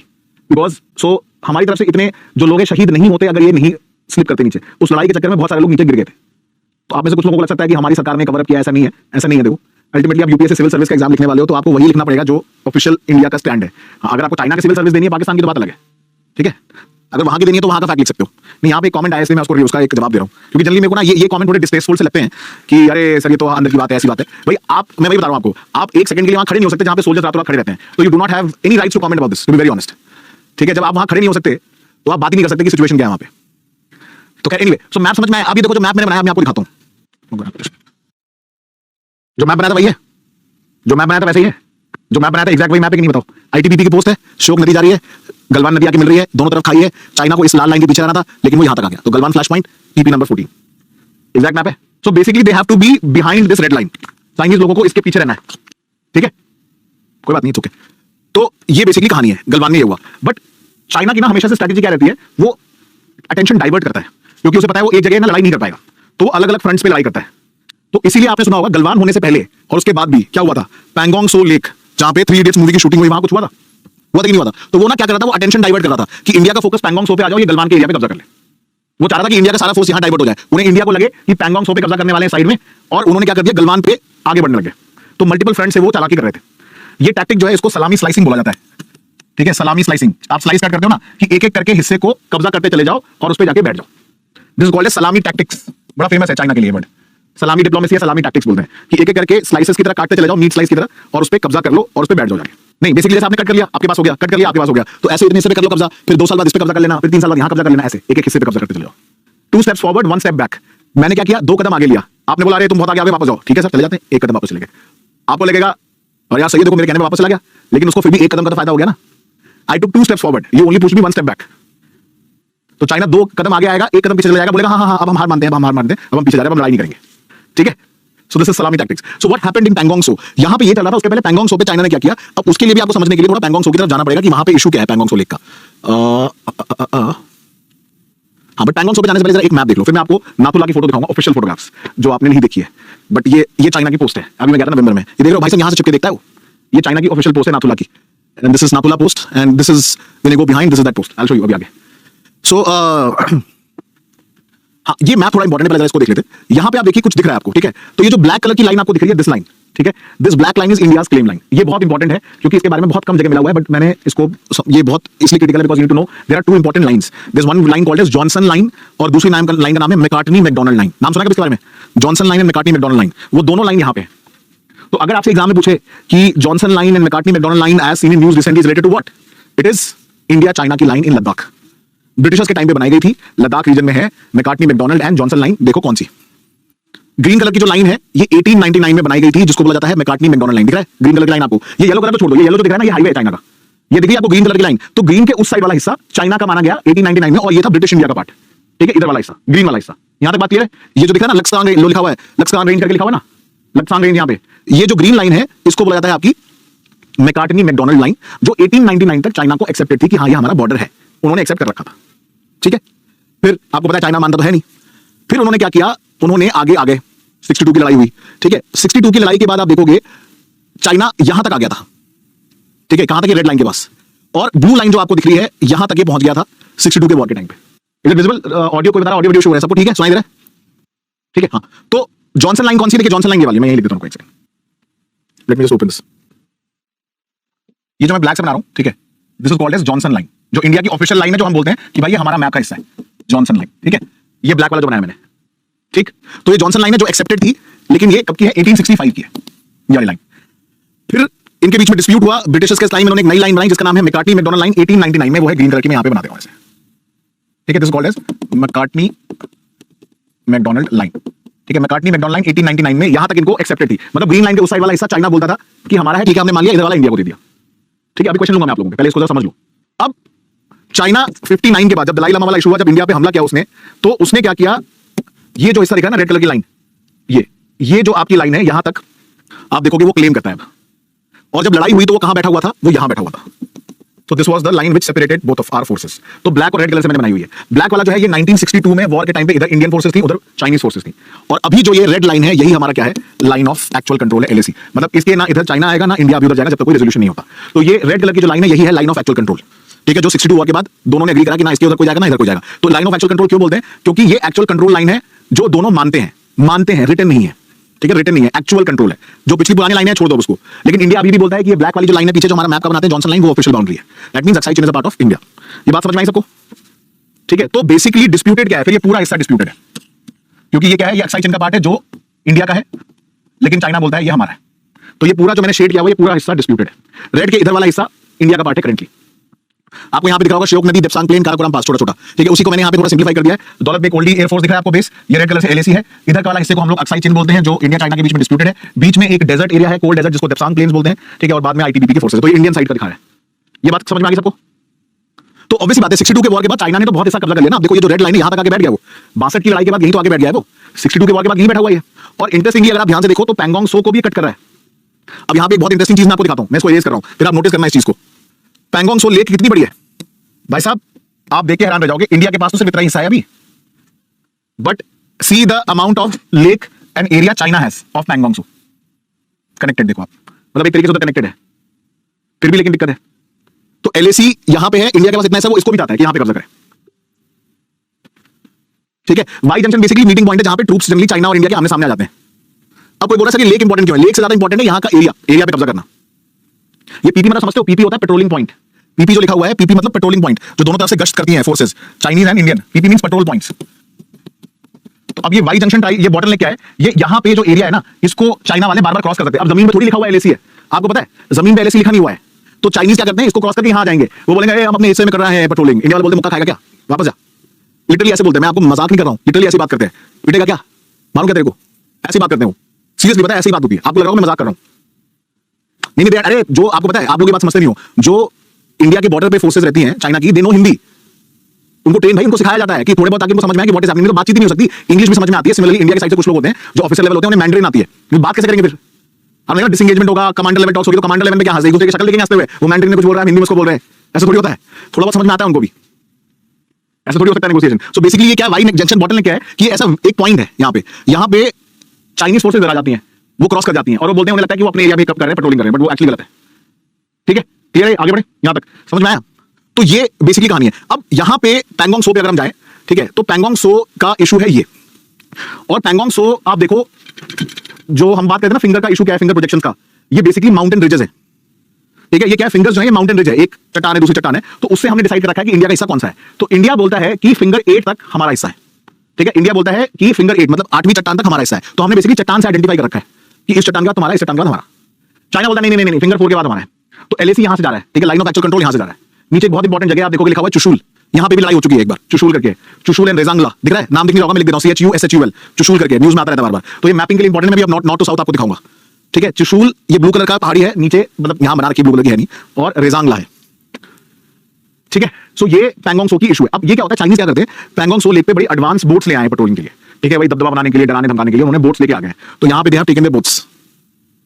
Speaker 1: Because so हमारी तरफ से इतने जो लोग शहीद नहीं होते अगर ये नहीं स्लिप करते नीचे, उस लड़ाई के चक्कर में बहुत सारे लोग नीचे गिर गए थे। तो आप में से कुछ लोगों को लग सकता है कि हमारी सरकार ने कवर अप किया, ऐसा नहीं है, ऐसा नहीं है। देखो अल्टीमेटली आप यूपीएससी सिविल सर्विस का एग्जाम लिखने वाले हो तो आपको वही लिखना पड़ेगा जो ऑफिशियल इंडिया का स्टैंड है। हाँ, अगर आपको चाइना की सिविल सर्विस देनी है, पाकिस्तान की तो बात अलग है, ठीक है। अगर वहां की देनी है तो वहां का फैक्ट लिख सकते हो। नहीं, यहाँ पे कमेंट आया इसलिए मैं उसको उसका एक जवाब दे रहा हूँ, क्योंकि जनरली मेरे को ना ये कमेंट थोड़े डिस्टेस्टफुल से लगते हैं कि अरे सर ये तो अंदर की बात है, ऐसी बात है। भाई आप, मैं वही बता रहा हूँ आपको, आप एक सेकंड के लिए वहां खड़े नहीं हो सकते जहां पे सोल्जर्स रातों रात खड़े रहते हैं। तो you do not have any rights to comment about this, to be very honest, ठीक है। जब आप वहां खड़े नहीं हो सकते तो आप बात ही नहीं कर सकते कि सिचुएशन क्या है वहां पे। तो खैर एनीवे, सो मैप समझ में आया। अभी देखो जो मैप मैंने बनाया मैं आपको दिखाता हूँ। जो मैप बनाया था वही है, जो मैप बनाया था वैसे ही है, जो मैप बनाया था एग्जैक्ट वही मैप है कि नहीं बताओ। आईटीबीपी की पोस्ट है, श्योक नदी जा रही है, गलवान नदी आके मिल रही है, दोनों तरफ खाई है। चाइना को इस लाल लाइन के पीछे रहना था, लेकिन वो यहां तक आ गया। तो Galwan flash point, TP number 14, exact map है। So basically they have to be behind this red line, Chinese लोगों को इसके पीछे रहना है, ठीक है, कोई बात नहीं, ओके। तो ये बेसिकली कहानी है, गलवान में ये हुआ। बट चाइना की ना हमेशा से स्ट्रेटेजी क्या रहती है, वो अटेंशन डाइवर्ट करता है, क्योंकि उसे पता है वो एक जगह ना लड़ाई नहीं कर पाएगा, तो वो अलग अलग फ्रंट्स पे लड़ाई करता है। तो इसीलिए आपने सुना होगा गलवान होने से पहले और उसके बाद भी क्या हुआ था, पैंगोंग सो लेक जहां पे 3 इडियट्स मूवी की शूटिंग हुई, वहां कुछ हुआ था कि नहीं हुआ था? तो वो ना क्या कर रहा था, वो अटेंशन डाइवर्ट कर रहा था कि इंडिया का फोकस पैंगोंग सो पे आ जाओ, ये गलवान के एरिया पे कब्जा कर ले। वो चाह रहा था कि इंडिया का सारा फोर्स यहां डाइवर्ट हो जाए, उन्हें इंडिया को लगे कि पैंगोंग सो पे कब्जा करने वाले हैं साइड में, और उन्होंने क्या कर दिया, गलवान पे आगे बढ़ने लगे। तो मल्टीपल फ्रंट से वो चालाकी कर रहे थे। ये टैक्टिक जो है इसको सलामी स्लाइसिंग बोला जाता है, ठीक है, सलामी स्लाइसिंग। आप स्लाइस कट करते हो ना कि एक एक करके हिस्से को कब्जा करते चले जाओ और उस पे जाके बैठ जाओ। दिस इज कॉल्ड एज सलामी टैक्टिक्स, बड़ा फेमस है चाइना के लिए वर्ड, सलामी डिप्लोमेसी या सलामी टैक्टिक्स बोलते हैं कि एक एक करके स्लाइसेस की तरह काटते चले जाओ, मीट स्लाइस की तरह, और उस पे कब्जा कर लो और उस पे बैठ जाओ जाके। नहीं, बेसिकली जैसे आपने कट कर लिया, आपके पास हो गया, कट कर लिया, आपके पास हो गया, तो ऐसे इतने हिस्से पे कर लो कब्जा, फिर 2 साल बाद इस पे कब्जा कर लेना, फिर 3 साल बाद यहां कब्जा कर लेना, ऐसे एक एक हिस्से पे कब्जा करते चले जाओ। 2 स्टेप्स फॉरवर्ड 1 स्टेप बैक। मैंने क्या किया, 2 कदम आगे लिया। आपने बोला अरे तुम बहुत आगे आगे, वापस जाओ, ठीक है सर चले जाते हैं, 1 कदम वापस चले गए। आपको लगेगा और यार सही है, देखो मेरे कहने में वापस चला गया, लेकिन उसको फिर भी 1 कदम का तो फायदा हो गया ना। आई टुक 2 steps forward, you only push me 1 step back. तो चाइना 2 कदम आगे आएगा, 1 कदम पीछे चले जाएगा, बोलेगा हाँ हाँ हाँ अब हम हार मानते हैं, अब हम हार मानते हैं, अब हम पीछे जा रहे हैं, अब हम लड़ाई नहीं करेंगे, ठीक है। So this is salami tactics. So what happened in Pangong Tso, यहां पे ये चल रहा था. उसके पहले पैंगोंग सो पे चाइना ने क्या किया, अब उसके लिए भी आपको समझने के लिए थोड़ा पैंगोंग सो की तरफ जाना पड़ेगा कि वहां पे इशू क्या है पैंगोंग सो लेक का. हाँ, बट पैंगोंग सो पे जाने से पहले जरा एक मैप देख लो, फिर मैं आपको नाथुला की फोटो दिखाऊंगा, ऑफिशियल फोटोग्राफ्स जो आपने नहीं देखी है. बट ये चाइना की पोस्ट है, अभी मैं गया था नवंबर में. ये देख रहे हो भाई साहब, यहां से चिपके देखता है वो, ये चाइना की ऑफिशियल पोस्ट है नाथुला की. And this is Nathu La post and this is when you go behind, this is that post. I will show you अभी आगे. सो हाँ, ये मैप थोड़ा इंपॉर्टेंट है, पहले इसको देख लेते हैं. यहां पे आप देखिए कुछ दिख रहा है आपको, ठीक है. तो ये जो ब्लैक कलर की लाइन आपको दिख रही है, दिस लाइन, ठीक है, this black line is India's claim line. ये बहुत इंपॉर्टेंट है क्योंकि इसके बारे में बहुत कम जगह मिला हुआ है, बट मैंने इसको, ये बहुत इसलिए क्रिटिकल है because you need to know there are two important lines. There is one line called as Johnson line और दूसरी लाइन का नाम है मैकार्टनी मैकडॉनल्ड लाइन. नाम सुना है इसके बारे में, Johnson line and Macartney MacDonald line. वो दोनों लाइन यहां पे है. तो अगर आपसे एग्जाम में पूछे कि Johnson line and Macartney MacDonald line as seen in news recently is related to what, it is India China की लाइन इन लद्दाख. ब्रिटिशर्स के टाइम पे बनाई गई थी, लद्दाख रीजन में है Macartney MacDonald and Johnson line. देखो कौन सी ग्रीन कलर की जो लाइन है, ये 1899 में बनाई गई थी, जिसको बोला जाता है मैकार्टनी मैकडॉनल्ड लाइन. दिख रहा है ग्रीन कलर की लाइन आपको, ये येलो कलर तो छोड़ दो, ये येलो जो दिख रहा है ना, ये हाईवे है चाइना का. ये दिख रही है आपको ग्रीन कलर की लाइन, तो ग्रीन के उस साइड वाला हिस्सा चाइना का माना गया 1899 में, और ये था ब्रिटिश इंडिया का पार्ट. ठीक है, इधर वाला हिस्सा, ग्रीन वाला हिस्सा. यहां तक बात क्लियर है. ये जो दिखा ना लक्सांग रेंज, लिखा हुआ है लक्सांग रेंज करके लिखा हुआ है ना, लक्सांग रेंज. यहाँ पे ये जो ग्रीन लाइन है, इसको बोला जाता है आपकी मैकार्टनी मैकडॉनल्ड लाइन, जो 1899 तक चाइना को एक्सेप्टेड थी कि हाँ ये हमारा बॉर्डर है, उन्होंने एक्सेप्ट कर रखा था. ठीक है, फिर आपको पता है चाइना मानता तो है नहीं. फिर उन्होंने क्या किया, उन्होंने आगे 62 की लड़ाई हुई. ठीक है, 62 की लड़ाई के बाद आप देखोगे चाइना यहां तक आ गया था. ठीक है, कहां तक, रेड लाइन के पास, और ब्लू लाइन जो आपको दिख रही है यहां तक ये पहुंच गया था 62 के वॉर के टाइम पे. Is it visible? ऑडियो को बता रहा, ऑडियो वीडियो शो हो रहा है सबको, ठीक है, सुनाई दे रहा है. ठीक है, हाँ. तो जॉनसन लाइन कौन सी, देखिए जॉनसन लाइन ये वाली, मैं यही लिख देता हूं. एक second, let me just open this. ये जो मैं ब्लैक से बना रहा हूं, ठीक है, this is called as Johnson line, जो इंडिया की ऑफिशियल लाइन है, जो हम बोलते हैं कि भाई ये हमारा मैप का हिस्सा है, जॉनसन लाइन. ठीक है, ये ब्लैक वाला जो बनाया मैंने. ठीक, तो ये जॉनसन लाइन है जो एक्सेप्टेड थी, लेकिन ये कब की है, 1865 की है ये वाली लाइन. फिर इनके बीच में डिस्प्यूट हुआ, ब्रिटिशर्स के टाइम में उन्होंने एक नई लाइन बनाई जिसका नाम है मैकार्टनी मैकडॉनल्ड लाइन 1899 में, वो है ग्रीन कलर की, मैं यहां पे बना देता हूं ऐसे. ठीक है, this is called as Macartney MacDonald line. ठीक है, मैकार्टनी मैकडॉनल्ड लाइन 1899 में यहां तक इनको एक्सेप्टेड थी. मतलब ग्रीन लाइन के उस साइड वाला हिस्सा चाइना बोलता था कि हमारा है, ठीक है हमने मान लिया, इधर वाला इंडिया को दे दिया. ठीक है, अभी क्वेश्चन लूंगा मैं आप लोगों को, पहले इसको जरा समझ लो. अब चाइना 59 के बाद जब दलाई लामा वाला इशू हुआ, जब इंडिया पे हमला किया उसने, तो उसने क्या किया, ये जो हिस्सा दिखा ना रेड कलर की लाइन, ये जो आपकी लाइन है यहां तक आप देखोगे वो क्लेम करता है. और जब लड़ाई हुई तो वो कहां बैठा हुआ था, वो यहां बैठा हुआ था. तो this was the line which separated both of our forces. तो ब्लैक और रेड कलर से मैंने बनाई हुई है. ब्लैक वाला जो है ये 1962 में वॉर के टाइम पे इधर इंडियन फोर्सेस थी, उधर चाइनीज फोर्सेस थी. और अभी जो ये रेड लाइन है, यही हमारा क्या है, लाइन ऑफ एक्चुअल कंट्रोल है, LAC. मतलब इसके ना इधर चाइना आएगा ना इंडिया भी उधर जाएगा, जब तक कोई रेजोल्यूशन नहीं होता. तो ये रेड कलर की जो लाइन है, यही है लाइन ऑफ एक्चुअल कंट्रोल. ठीक है, जो 62 वॉर के बाद दोनों ने एग्री करा कि ना इसके उधर कोई जाएगा ना इधर कोई जाएगा. तो लाइन ऑफ एक्चुअल कंट्रोल क्यों बोलते हैं, क्योंकि ये एक्चुअल कंट्रोल लाइन है जो दोनों मानते हैं, रिटन नहीं है. ठीक है, रिटन नहीं है, एक्चुअल कंट्रोल है. जो पिछली पुरानी लाइन है छोड़ दो उसको, लेकिन इंडिया अभी भी बोलता है कि ये ब्लैक वाली जो लाइन है पीछे जो हमारा मैप का बनाते हैं जॉनसन लाइन, वो ऑफिशियल बाउंड्री है. दैट मींस अक्साई चीन is a part of India. ये बात समझ में आई सबको? ठीक है, तो बेसिकली डिस्प्यूटेड क्या है, फिर ये पूरा हिस्सा डिस्प्यूटेड है, क्योंकि ये क्या है, ये अक्साई चीन का पार्ट है जो इंडिया का है, लेकिन चाइना बोलता है ये हमारा है. तो ये पूरा जो मैंने शेड किया हुआ, ये पूरा हिस्सा डिस्प्यूटेड है. रेड के इधर वाला हिस्सा इंडिया का पार्ट है करेंटली. आपको यहां पे दिखा होगा श्योक नदी, देप्सांग प्लेन, काराकोरम पास, छोटा छोटा. ठीक है, उसी को मैंने यहां पे थोड़ा सिंपलीफाई कर दिया है. दौलत बेग ओल्डी एयरफोर्स दिख रहा है आपको बेस, ये रेड कलर से LAC है. इधर का वाला हिस्से को हम लोग अक्साई चीन बोलते हैं, जो इंडिया चाइना के बीच में डिस्प्यूटेड है. बीच में एक डेजर्ट एरिया है, कोल्ड डेजर्ट, जिसको देप्सांग प्लेन्स बोलते हैं. ठीक है, और बाद में ITBP की फोर्सेस. तो ये इंडियन साइड का दिखा रहा है. ये बात समझ में आ गई सबको? तो ऑब्वियसली बात है, 62 के वॉर के बाद चाइना ने तो बहुत हिस्सा कब्जा कर लिया ना. देखो ये जो रेड लाइन है यहां तक आके बैठ गया, वो 62 की लड़ाई के बाद यही तो आगे बैठ गया है, वो 62 के वॉर के बाद यही बैठा हुआ है. और इंटरेस्टिंगली अगर आप ध्यान से देखो तो पैंगोंग सो को भी कट कर रहा है. अब यहां पे एक बहुत इंटरेस्टिंग चीज मैं आपको दिखाता हूं, मैं इसको इरेज कर रहा हूं, फिर आप नोटिस करना इस चीज को. पैंगोंग सो लेक कितनी बड़ी है भाई साहब, आप देख के हैरान रह जाओगे. इंडिया के पास तो सिर्फ इतना हिस्सा है अभी, but see the amount of lake and area China has of Pangong so. Connected देखो आप, मतलब एक तरीके से तो कनेक्टेड है, फिर भी लेकिन दिक्कत है. तो LAC यहां पे है, इंडिया के पास इतना हिस्सा, वो इसको भी चाहता है कि यहां पे कब्जा करे. ठीक है, Y junction basically meeting point है जहां पे ट्रूप्स जनरली चाइना और इंडिया के आमने सामने आ जाते हैं. अब कोई बोल रहा है कि लेक इंपॉर्टेंट क्यों है? लेक से ज्यादा इंपॉर्टेंट है यहां का एरिया पे कब्जा करना. ये PP मतलब समझते हो, PP होता है पेट्रोलिंग पॉइंट. PP जो लिखा हुआ है, PP मतलब पेट्रोलिंग पॉइंट, जो दोनों तरफ से गश्त करती हैं forces, Chinese and Indian. PP means petrol points. तो अब ये वाई जंक्शन ये बॉटलनेक क्या है, ये यहां पे जो एरिया है ना, इसको चाइना वाले बार-बार क्रॉस कर सकते हैं. अब जमीन पे थोड़ी लिखा हुआ है LAC है, आपको पता है, जमीन पे LAC लिखा नहीं हुआ है. तो चाइनीज क्या करते हैं, इसको क्रॉस करके यहां आ जाएंगे, वो बोलेंगे हम अपने हिस्से में कर रहे हैं पेट्रोलिंग. इंडिया वाले बोलते मुक्का खाएगा क्या, वापस जा. लिटरली ऐसे बोलते हैं, मैं आपको मजाक नहीं कर रहा हूं, लिटरली ऐसी बात करते हैं. पिटेगा क्या, मालूम क्या तेरे को, ऐसी बात करते हैं वो. सीरियसली पता है, ऐसी बात होती है. आपको लग रहा है मैं मजाक कर रहा हूं. नहीं, अरे जो आपको पता है, आप लोग ये बात समझते नहीं हो, जो इंडिया के बॉर्डर पे फोर्सेस रहती हैं चाइना की, दे नो हिंदी. उनको ट्रेन भाई उनको सिखाया जाता है कि थोड़े बहुत ताकि उनको समझ में आए कि व्हाट इज हैपनिंग। तो बातचीत ही नहीं हो सकती, इंग्लिश भी समझ में आती है। सिमिलरली इंडिया के साइड से कुछ लोग होते हैं जो ऑफिसर लेवल होते हैं, उन्हें मैंड्रिन आती है, फिर बात कैसे करेंगे? फिर हमने कहा डिसएंगेजमेंट होगा, कमांडर लेवल टॉक्स होगी, तो कमांडर लेवल में क्या हंसे, एक दूसरे की शक्ल देखेंगे हंसते हुए, वो मैंड्रिन में कुछ बोल रहा है, हिंदी में उसको बोल रहे हैं, ऐसा थोड़ी होता है। थोड़ा बहुत समझ में आता है उनको भी, ऐसा थोड़ी हो सकता है नेगोशिएशन। सो बेसिकली ये क्या वाई जंक्शन बॉटल ने क्या है कि ऐसा एक पॉइंट है यहाँ पे चाइनीज फोर्सेज आ जाती हैं, वो क्रॉस कर जाती हैं और वो बोलते हैं उन्हें लगता है कि वो अपने एरिया में कब कर रहे हैं, पेट्रोलिंग कर रहे हैं, बट वो एक्चुअली गलत है। ठीक है, क्लियर है? आगे बढ़े, यहां तक समझ में आया? तो ये बेसिकली कहानी है। अब यहां पे पैंगोंग सो पे अगर हम जाए, ठीक है, तो पैंगोंग सो का इशू है ये, और पैंगोंग सो आप देखो, जो हम बात करते हैं ना फिंगर का इशू क्या है, फिंगर प्रोजेक्शन का, ये बेसिकली माउंटेन रिजेस है। ठीक है, ये क्या है, फिंगर्स जो है ये माउंटेन रिज है, एक चट्टान है दूसरी चट्टान है, तो उससे हमने डिसाइड कर रखा है कि इंडिया का हिस्सा कौन सा है। तो इंडिया बोलता है कि फिंगर 8 तक हमारा हिस्सा है। ठीक है, इंडिया बोलता है कि फिंगर 8 मतलब 8वीं चट्टान तक हमारा हिस्सा है। तो हमने बेसिकली चट्टान से आइडेंटिफाई कर रखा है कि इस चट्टान का तुम्हारा, इस चट्टान का हमारा। चाइना बोलता है नहीं नहीं नहीं, फिंगर 4 के बाद हमारा है। तो एलएसी यहां से जा रहा है, ठीक है, लाइन ऑफ एक्चुअल कंट्रोल यहां से जा रहा है। नीचे एक बहुत इंपॉर्टेंट जगह आप देखोगे लिखा हुआ है चुशुल, यहां पे भी लड़ाई हो चुकी है एक बार, चुशुल करके, चुशुल एंड रेजांगला दिख रहा है, नाम दिख नहीं रहा होगा, मैं लिख देता हूं CHUSHUL, चुशुल करके, न्यूज में आता रहता है बार बार। तो ये मैपिंग के लिए इंपॉर्टेंट है, मैं भी अब नॉर्थ टू साउथ आपको दिखाऊंगा। ठीक है, चुशुल ये ब्लू कलर का पहाड़ी है नीचे, मतलब यहां बना रखी ब्लू कलर की है नहीं, और रेजांगला है। ठीक है, सो ये पैंगोंग सो की इशू है। अब ये क्या होता है, चाइनीज क्या करते हैं, पैंगोंग सो लेक पे बड़ी एडवांस बोट्स ले आए पेट्रोलिंग के लिए। ठीक है भाई, दबदबा बनाने के लिए, डराने धमकाने के लिए उन्होंने बोट्स लेके आ गए। तो यहाँ पे they have taken the boats.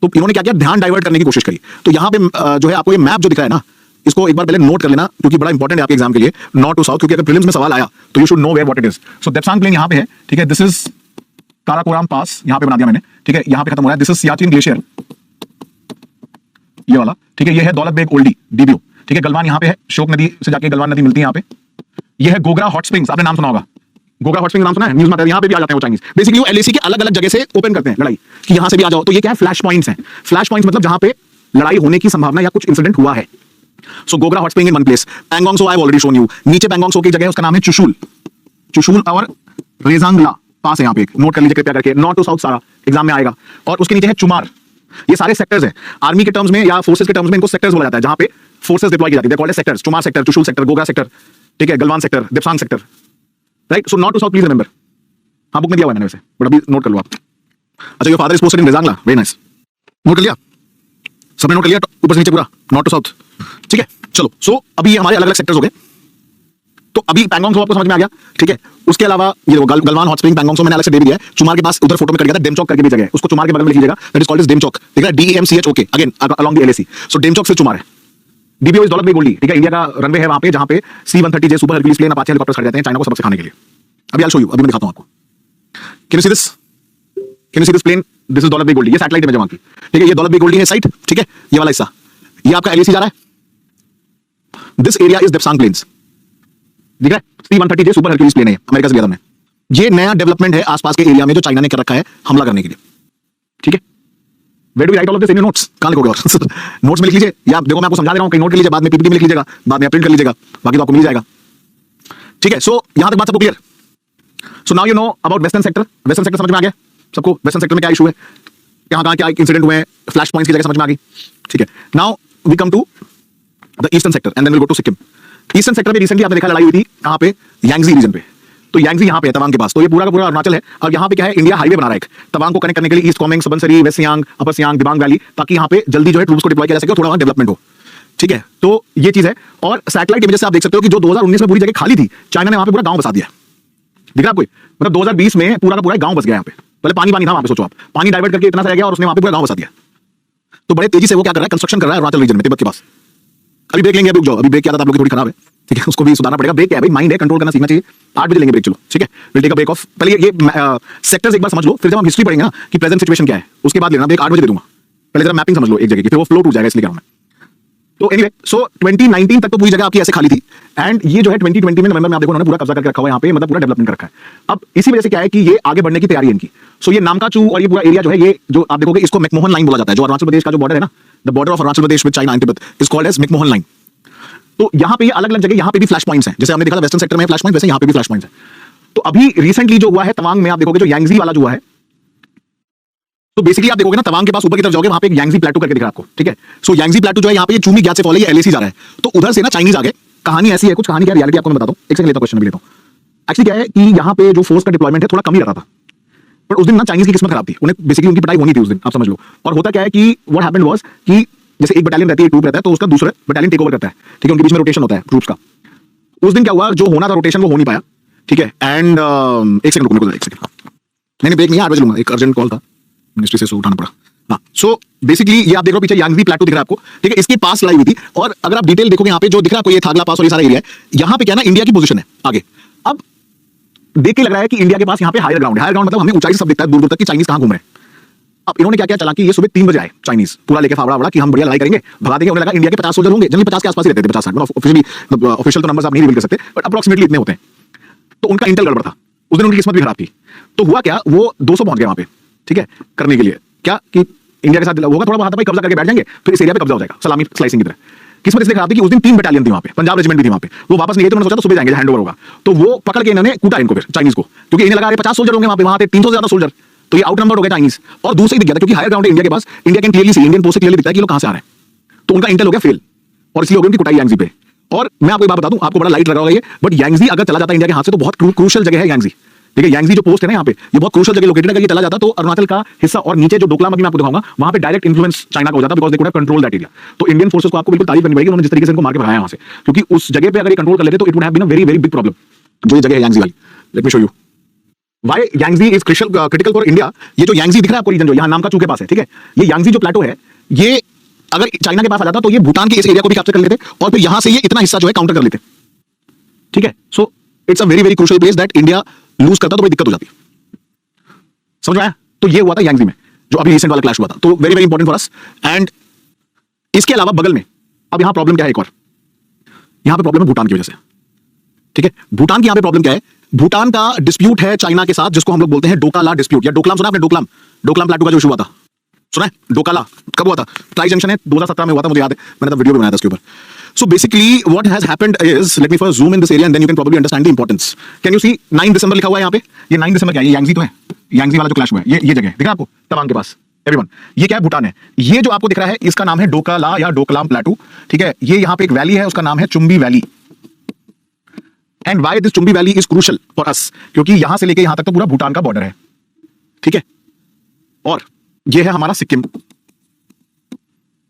Speaker 1: तो इन्होंने क्या किया, ध्यान डाइवर्ट करने की कोशिश करी। तो यहाँ पे जो है आपको ये मैप जो दिख रहा है ना, इसको एक बार पहले नोट कर लेना, क्योंकि बड़ा इंपॉर्टेंट है आपके एग्जाम के लिए, नॉर्थ टू साउथ, क्योंकि अगर प्रीलिम्स में सवाल आया तो you should know where what it is. So Depsang plain यहाँ पे है, ठीक है, दिस इज काराकोरम पास, यहाँ पे बना दिया मैंने। ठीक है, यहाँ पे खत्म हो रहा है, दिस इज सियाचिन ग्लेशियर, ये वाला। ठीक है, ये है दौलत बेग ओल्डी DBO। ठीक है, गलवान यहाँ पे है, शोक नदी से जाके गलवान नदी मिलती है यहाँ पे। ये है गोगरा हॉट स्प्रिंग्स, आपने नाम सुना होगा, गोगरा हॉट स्प्रिंग्स नाम सुना है, न्यूज में आता है। यहाँ पे भी आ जाते हैं वो चाइनीज। बेसिकली वो एलएसी के अलग अलग जगह से ओपन करते हैं लड़ाई, कि यहाँ से भी आ जाओ। तो ये क्या है, फ्लैश पॉइंट्स हैं। फ्लैश पॉइंट्स मतलब जहां पे लड़ाई होने की संभावना या कुछ इंसिडेंट हुआ है। So Gogra hot spring in one place, Pangong Tso I have already shown you. नीचे पैंगोंग सो की जगह उसका नाम है चुशुल, चुशुल और रेजांगला पास है यहाँ पे, नोट कर लीजिए कृपया करके, नॉर्थ टू साउथ सारा एग्जाम में आएगा। और उसके नीचे है चुमार। ये सारे सेक्टर्स हैं, आर्मी के टर्म्स में या फोर्सेस के टर्म्स में इनको सेक्टर्स बोला जाता है, जहां पे फोर्सेस डिप्लॉय की जाती है, called sectors, Chumar sector, Chushul sector, Gogra sector, ठीक है, Galwan sector, Depsang sector, right. So north to south please remember. हाँ, बुक में दिया हुआ है मैंने वैसे, बट अभी नोट कर लो आप। अच्छा, your father is posted in Rezang La, very nice, note कर लिया सबने, नोट कर लिया ऊपर से नीचे पूरा, नॉर्थ टू साउथ। ठीक है, चलो। सो अभी हमारे अलग अलग सेक्टर्स हो गए। तो अभी पैंगोंग सो आपको समझ में आ गया। ठीक है, उसके अलावा ये गलवान हॉट स्प्रिंग, पैंगोंग सो मैंने अलग से दे दिया है। चुमार के पास उधर फोटो में कर दिया था, डेमचौक करके भी जगह है, उसको चुमार के बगल में लिख लीजिएगा, that is called as Demchok. ठीक है, DEMCH again along the LAC। So Demchok से चुमार है। DBO is Daulat Beg Oldi. ठीक है, इंडिया का रनवे है वहां पे, जहां पे C-130J super Hercules plane, Apache helicopters खड़े जाते हैं चाइना को सबक सिखाने के लिए। अभी आई शो यू, अभी मैं दिखाता हूं आपको। Can you see this, can you see this plane, this is Daulat Beg Oldi, ये सैटेलाइट इमेज है वहां की। ठीक है, ये दौलत बेग ओल्डी है साइट। ठीक है, ये वाला हिस्सा, ये आपका LAC जा रहा है। This area is Depsang plains, दिख रहा है, C-130J सुपर हरक्यूलिस प्लेन है, अमेरिका से लिया था हमने। ये नया डेवलपमेंट है आसपास के एरिया में जो चाइना ने कर रखा है हमला करने के लिए। ठीक है, where do we write all of this in your notes, कहां लिखोगे? और नोट्स में लिख लीजिए, या देखो मैं आपको समझा दे रहा हूं, कहीं नोट कर लीजिए, बाद में PPT में लिख लीजिएगा, बाद में प्रिंट कर लीजिएगा, बाकी तो आपको मिल जाएगा। ठीक है, सो यहां तक बात सबको clear. So now you know about western sector. Western sector समझ में आ गया सबको, वेस्टर्न सेक्टर में क्या इशू है, कहां क्या इंसिडेंट हुए हैं, फ्लैश पॉइंट्स की जगह समझ में आ गई। ठीक है, now we come to the eastern sector and then will go to Sikkim. Eastern sector में रिसेंटली आपने देखा लड़ाई हुई थी कहां पे, यांगजी रीजन पे। तो यांगजी यहाँ पे है तवांग के पास, तो ये पूरा का पूरा अरुणाचल है। और यहाँ पे क्या है, इंडिया हाईवे बना रहा है एक, तवांग को कनेक्ट करने के लिए, ईस्ट कामेंग, सबनसरी, वेस्ट सियांग, अपर सियांग, दिबांग वैली, ताकि यहाँ पे जल्दी जो है ट्रूप्स को डिप्लॉय किया जा सके और थोड़ा डेवलपमेंट हो। ठीक है, तो ये चीज है। और सैटेलाइट इमेज से आप देख सकते हो कि जो 2019 में पूरी जगह खाली थी, चाइना ने वहां पे पूरा गांव बसा दिया। दिख रहा है आपको, मतलब 2020 में पूरा का पूरा गांव बस गया यहाँ पे। पहले पानी पानी था वहां पे, सोचो आप, पानी डाइवर्ट करके इतना सा रह गया और उसने वहां पे पूरा गांव बसा दिया। तो बड़े तेजी से वो क्या कर रहा है, कंस्ट्रक्शन कर रहा है अरुणाचल रीजन में, तिब्बत के पास। अभी ब्रेक लेंगे, अभी रुक जाओ, अभी ब्रेक किया था आप लोगों की थोड़ी खराब है। ठीक है, उसको भी सुधारना पड़ेगा। ब्रेक क्या है भाई, माइंड है, कंट्रोल करना सीखना चाहिए। 8 बजे लेंगे ब्रेक, चलो ठीक है, will take a break off. पहले ये सेक्टर्स एक बार समझ लो, फिर जब हम हिस्ट्री पढ़ेंगे ना कि प्रेजेंट सिचुएशन क्या है, उसके बाद लेना ब्रेक। 8 बजे दे दूंगा, पहले जरा मैपिंग समझ लो एक जगह की, फिर वो फ्लो टूट जाएगा, इसलिए कह रहा हूं मैं। तो एनीवे, सो 2019 तक तो पूरी जगह आपकी ऐसे खाली थी, एंड ये जो है 2020 में नवंबर में आप देखो उन्होंने पूरा कब्जा करके रखा हुआ है यहाँ पे, मतलब पूरा डेवलपमेंट कर रखा है। अब इसी वजह से क्या है कि ये आगे बढ़ने की तैयारी है इनकी। सो ये नामकाचू और ये पूरा एरिया जो है, ये जो आप देखोगे इसको मैकमोहन लाइन बोला जाता है, जो अरुणाचल प्रदेश का जो बॉर्डर है ना, the border of Arunachal Pradesh with China and Tibet is called as McMahon line. तो यहाँ पे अलग अलग जगह यहाँ पे भी फ्लैश पॉइंट्स हैं, जैसे हमने देखा था वेस्टर्न सेक्टर में फ्लैश पॉइंट, वैसे यहाँ पे भी फ्लैश पॉइंट्स हैं। तो अभी रिसेंटली जो हुआ है तवांग में, आप देखोगे जो यांगजी वाला जो हुआ है, तो बेसिकली आप देखोगे ना तवांग के पास ऊपर की तरफ जाओगे, वहां पे एक यांगजी प्लेटू करके दिख रहा है आपको। ठीक है, सो यांगजी प्लेटू जो है यहाँ पे चूमी गैप से फॉलो, ये LAC जा रहा है, तो उधर से ना चाइनीज आ गए। कहानी ऐसी है, कुछ कहानी क्या रियलिटी आपको मैं बताता हूँ, एक सेकंड लेता हूं, क्वेश्चन भी लेता हूं। एक्चुअली क्या है कि यहाँ पे जो फोर्स का डिप्लॉयमेंट है थोड़ा कम ही रहता था, पर उस दिन ना चाइनीज की किस्मत खराब थी, उन्हें बेसिकली उनकी पिटाई होनी थी उस दिन, आप समझ लो। और होता क्या है कि व्हाट हैपेंड वाज कि जैसे एक बटालियन रहती है, ट्रूप रहता है, तो उसका दूसरा बटालियन टेक ओवर करता है। ठीक है, उनके बीच में रोटेशन होता है ट्रूप्स का। उस दिन क्या हुआ, जो होना था रोटेशन वो हो नहीं पाया, ठीक है। एंड एक सेकंड रुको, एक सेकंड, मैंने ब्रेक नहीं, 8 बजे लूंगा, एक अर्जेंट कॉल था मिनिस्ट्री से, उठाना पड़ा। हाँ, सो बेसिकली ये आप देख रहे हो पीछे यांगजी प्लेटू दिख रहा है आपको, ठीक है। इसके पास लड़ाई हुई थी, और अगर आप डिटेल देखोगे यहाँ पे जो दिख रहा है आपको, ये थागला पास और ये सारा एरिया है, यहाँ पे क्या ना इंडिया की पोजीशन है आगे। अब देख के लग रहा है कि इंडिया के पास यहाँ पे हायर ग्राउंड है। हायर ग्राउंड मतलब हमें ऊंचाई से सब दिखता है दूर दूर तक कि चाइनीज कहाँ घूम रहे हैं। अब इन्होंने क्या किया, चला कि ये सुबह 3 बजे आए चाइनीज, पूरा लेके फावड़ा कि हम बढ़िया लड़ाई करेंगे, भगा देंगे। उन्हें लगा इंडिया के 50 सोल्जर होंगे, जनरली 50 के आसपास ही रहते थे, 50-60, ऑफिशियल तो नंबर्स आप नहीं रिवील कर सकते, बट अप्रॉक्सीमेटली इतने होते हैं। तो उनका इंटेल गड़बड़ था, उस दिन उनकी किस्मत भी खराब थी। तो हुआ क्या, वो 200 पहुंच गए वहां पे, ठीक है, करने के लिए क्या कि इंडिया के साथ होगा, थोड़ा बहुत कब्जा करके बैठ जाएंगे, फिर इस एरिया पे कब्जा हो जाएगा सलामी स्लाइसिंग की तरह। किस्मत इसलिए खराब थी कि उस दिन 3 बटालियन थी वहां पे, पंजाब रेजिमेंट भी थी वहां पे, वो वापस नहीं गए। तो उन्होंने सोचा तो सुबह जाएंगे, हैंड ओवर होगा। तो वो पकड़ के इन्होंने कूटा इनको, फिर चाइनीज को, क्योंकि इन्हें लगा 50 सोल्जर होंगे वहां पे, वहां थे 300 से ज्यादा सोल्जर, तो ये आउट नंबर हो गए चाइनीज। और दूसरे दिख गया था, क्योंकि हायर ग्राउंड है इंडिया के पास, India can clearly see, Indian force से क्लियरली दिखता है कि लोग कहां से आ रहे हैं। तो उनका इंटेल हो गया फेल, और इसलिए हो गई उनकी कुटाई यांगजी पे। और मैं आपको एक बात बता दूं, आपको बड़ा लाइट लगा होगा ये, बट यांगजी अगर चला जाता इंडिया के हाथ से तो बहुत क्रूशियल जगह है यांगजी, ठीक है। यांगजी जो पोस्ट है ना यहाँ पे, ये बहुत क्रूशियल जगह लोकेटेड है। अगर ये चला जाता तो अरुणाचल का हिस्सा और नीचे जो डोकलाम अभी मैं आपको दिखाऊंगा, वहां पे डायरेक्ट इन्फ्लुएंस चाइना का हो जाता, because they could have control that area. तो इंडियन फोर्सेस को आपको बिल्कुल तारीफ करनी पड़ेगी, उन्होंने जिस तरीके से इनको मार के भगाया वहां से, क्योंकि उस जगह पे अगर ये कंट्रोल कर लेते तो it would have been a very very big problem, जो ये जगह है यांगजी वाली। Let me show you why Yangtse is critical for India. ये जो यांगजी दिख रहा है आपको रीजन, जो यहाँ नाम का चू के पास है, ठीक है, ये यांगजी जो प्लेटो है, ये अगर चाइना के पास आ जाता तो ये भूटान के इस एरिया को भी कैप्चर कर लेते, और फिर यहां से ये इतना हिस्सा जो है काउंटर कर लेते, ठीक है। So it's a very very crucial place that India lose करता तो बड़ी दिक्कत हो जाती, समझ में आया। तो ये हुआ था यांगजी में, जो अभी रिसेंट वाला क्लैश हुआ था, तो very very important for us. And इसके अलावा बगल में अब यहां प्रॉब्लम क्या है, एक और यहां पे प्रॉब्लम है भूटान की वजह से, ठीक है। भूटान की यहां पे प्रॉब्लम क्या है, भूटान का डिस्प्यूट है चाइना के साथ, जिसको हम लोग बोलते हैं डोकाला डिस्प्यूट, या डोकलाम सुना आपने, डोकलाम प्लेटू का जो इशू हुआ था, सुना है डोकाला, कब हुआ था, ट्राई जंक्शन है, 2017 में हुआ था, मुझे याद है, मैंने तो वीडियो भी बनाया था इसके ऊपर। So basically what has happened is, let me first zoom in this area and then you can probably understand the importance. Can you see 9 दिसंबर लिखा हुआ है यहाँ पे, ये 9 दिसंबर क्या है, ये यांगजी तो है, यांगजी वाला जो क्लैश हुआ है, ये जगह दिख रहा है आपको तवांग के पास, एवरीवन। ये क्या है, भूटान है। ये जो आपको दिख रहा है इसका नाम है डोकाला या डोकलाम प्लेटू, ठीक है। ये यहाँ पे एक वैली है, उसका नाम है Chumbi valley. And why this Chumbi valley is crucial for us, क्योंकि यहां से लेके यहां तक तो पूरा भूटान का बॉर्डर है, ठीक है। और ये है हमारा सिक्किम,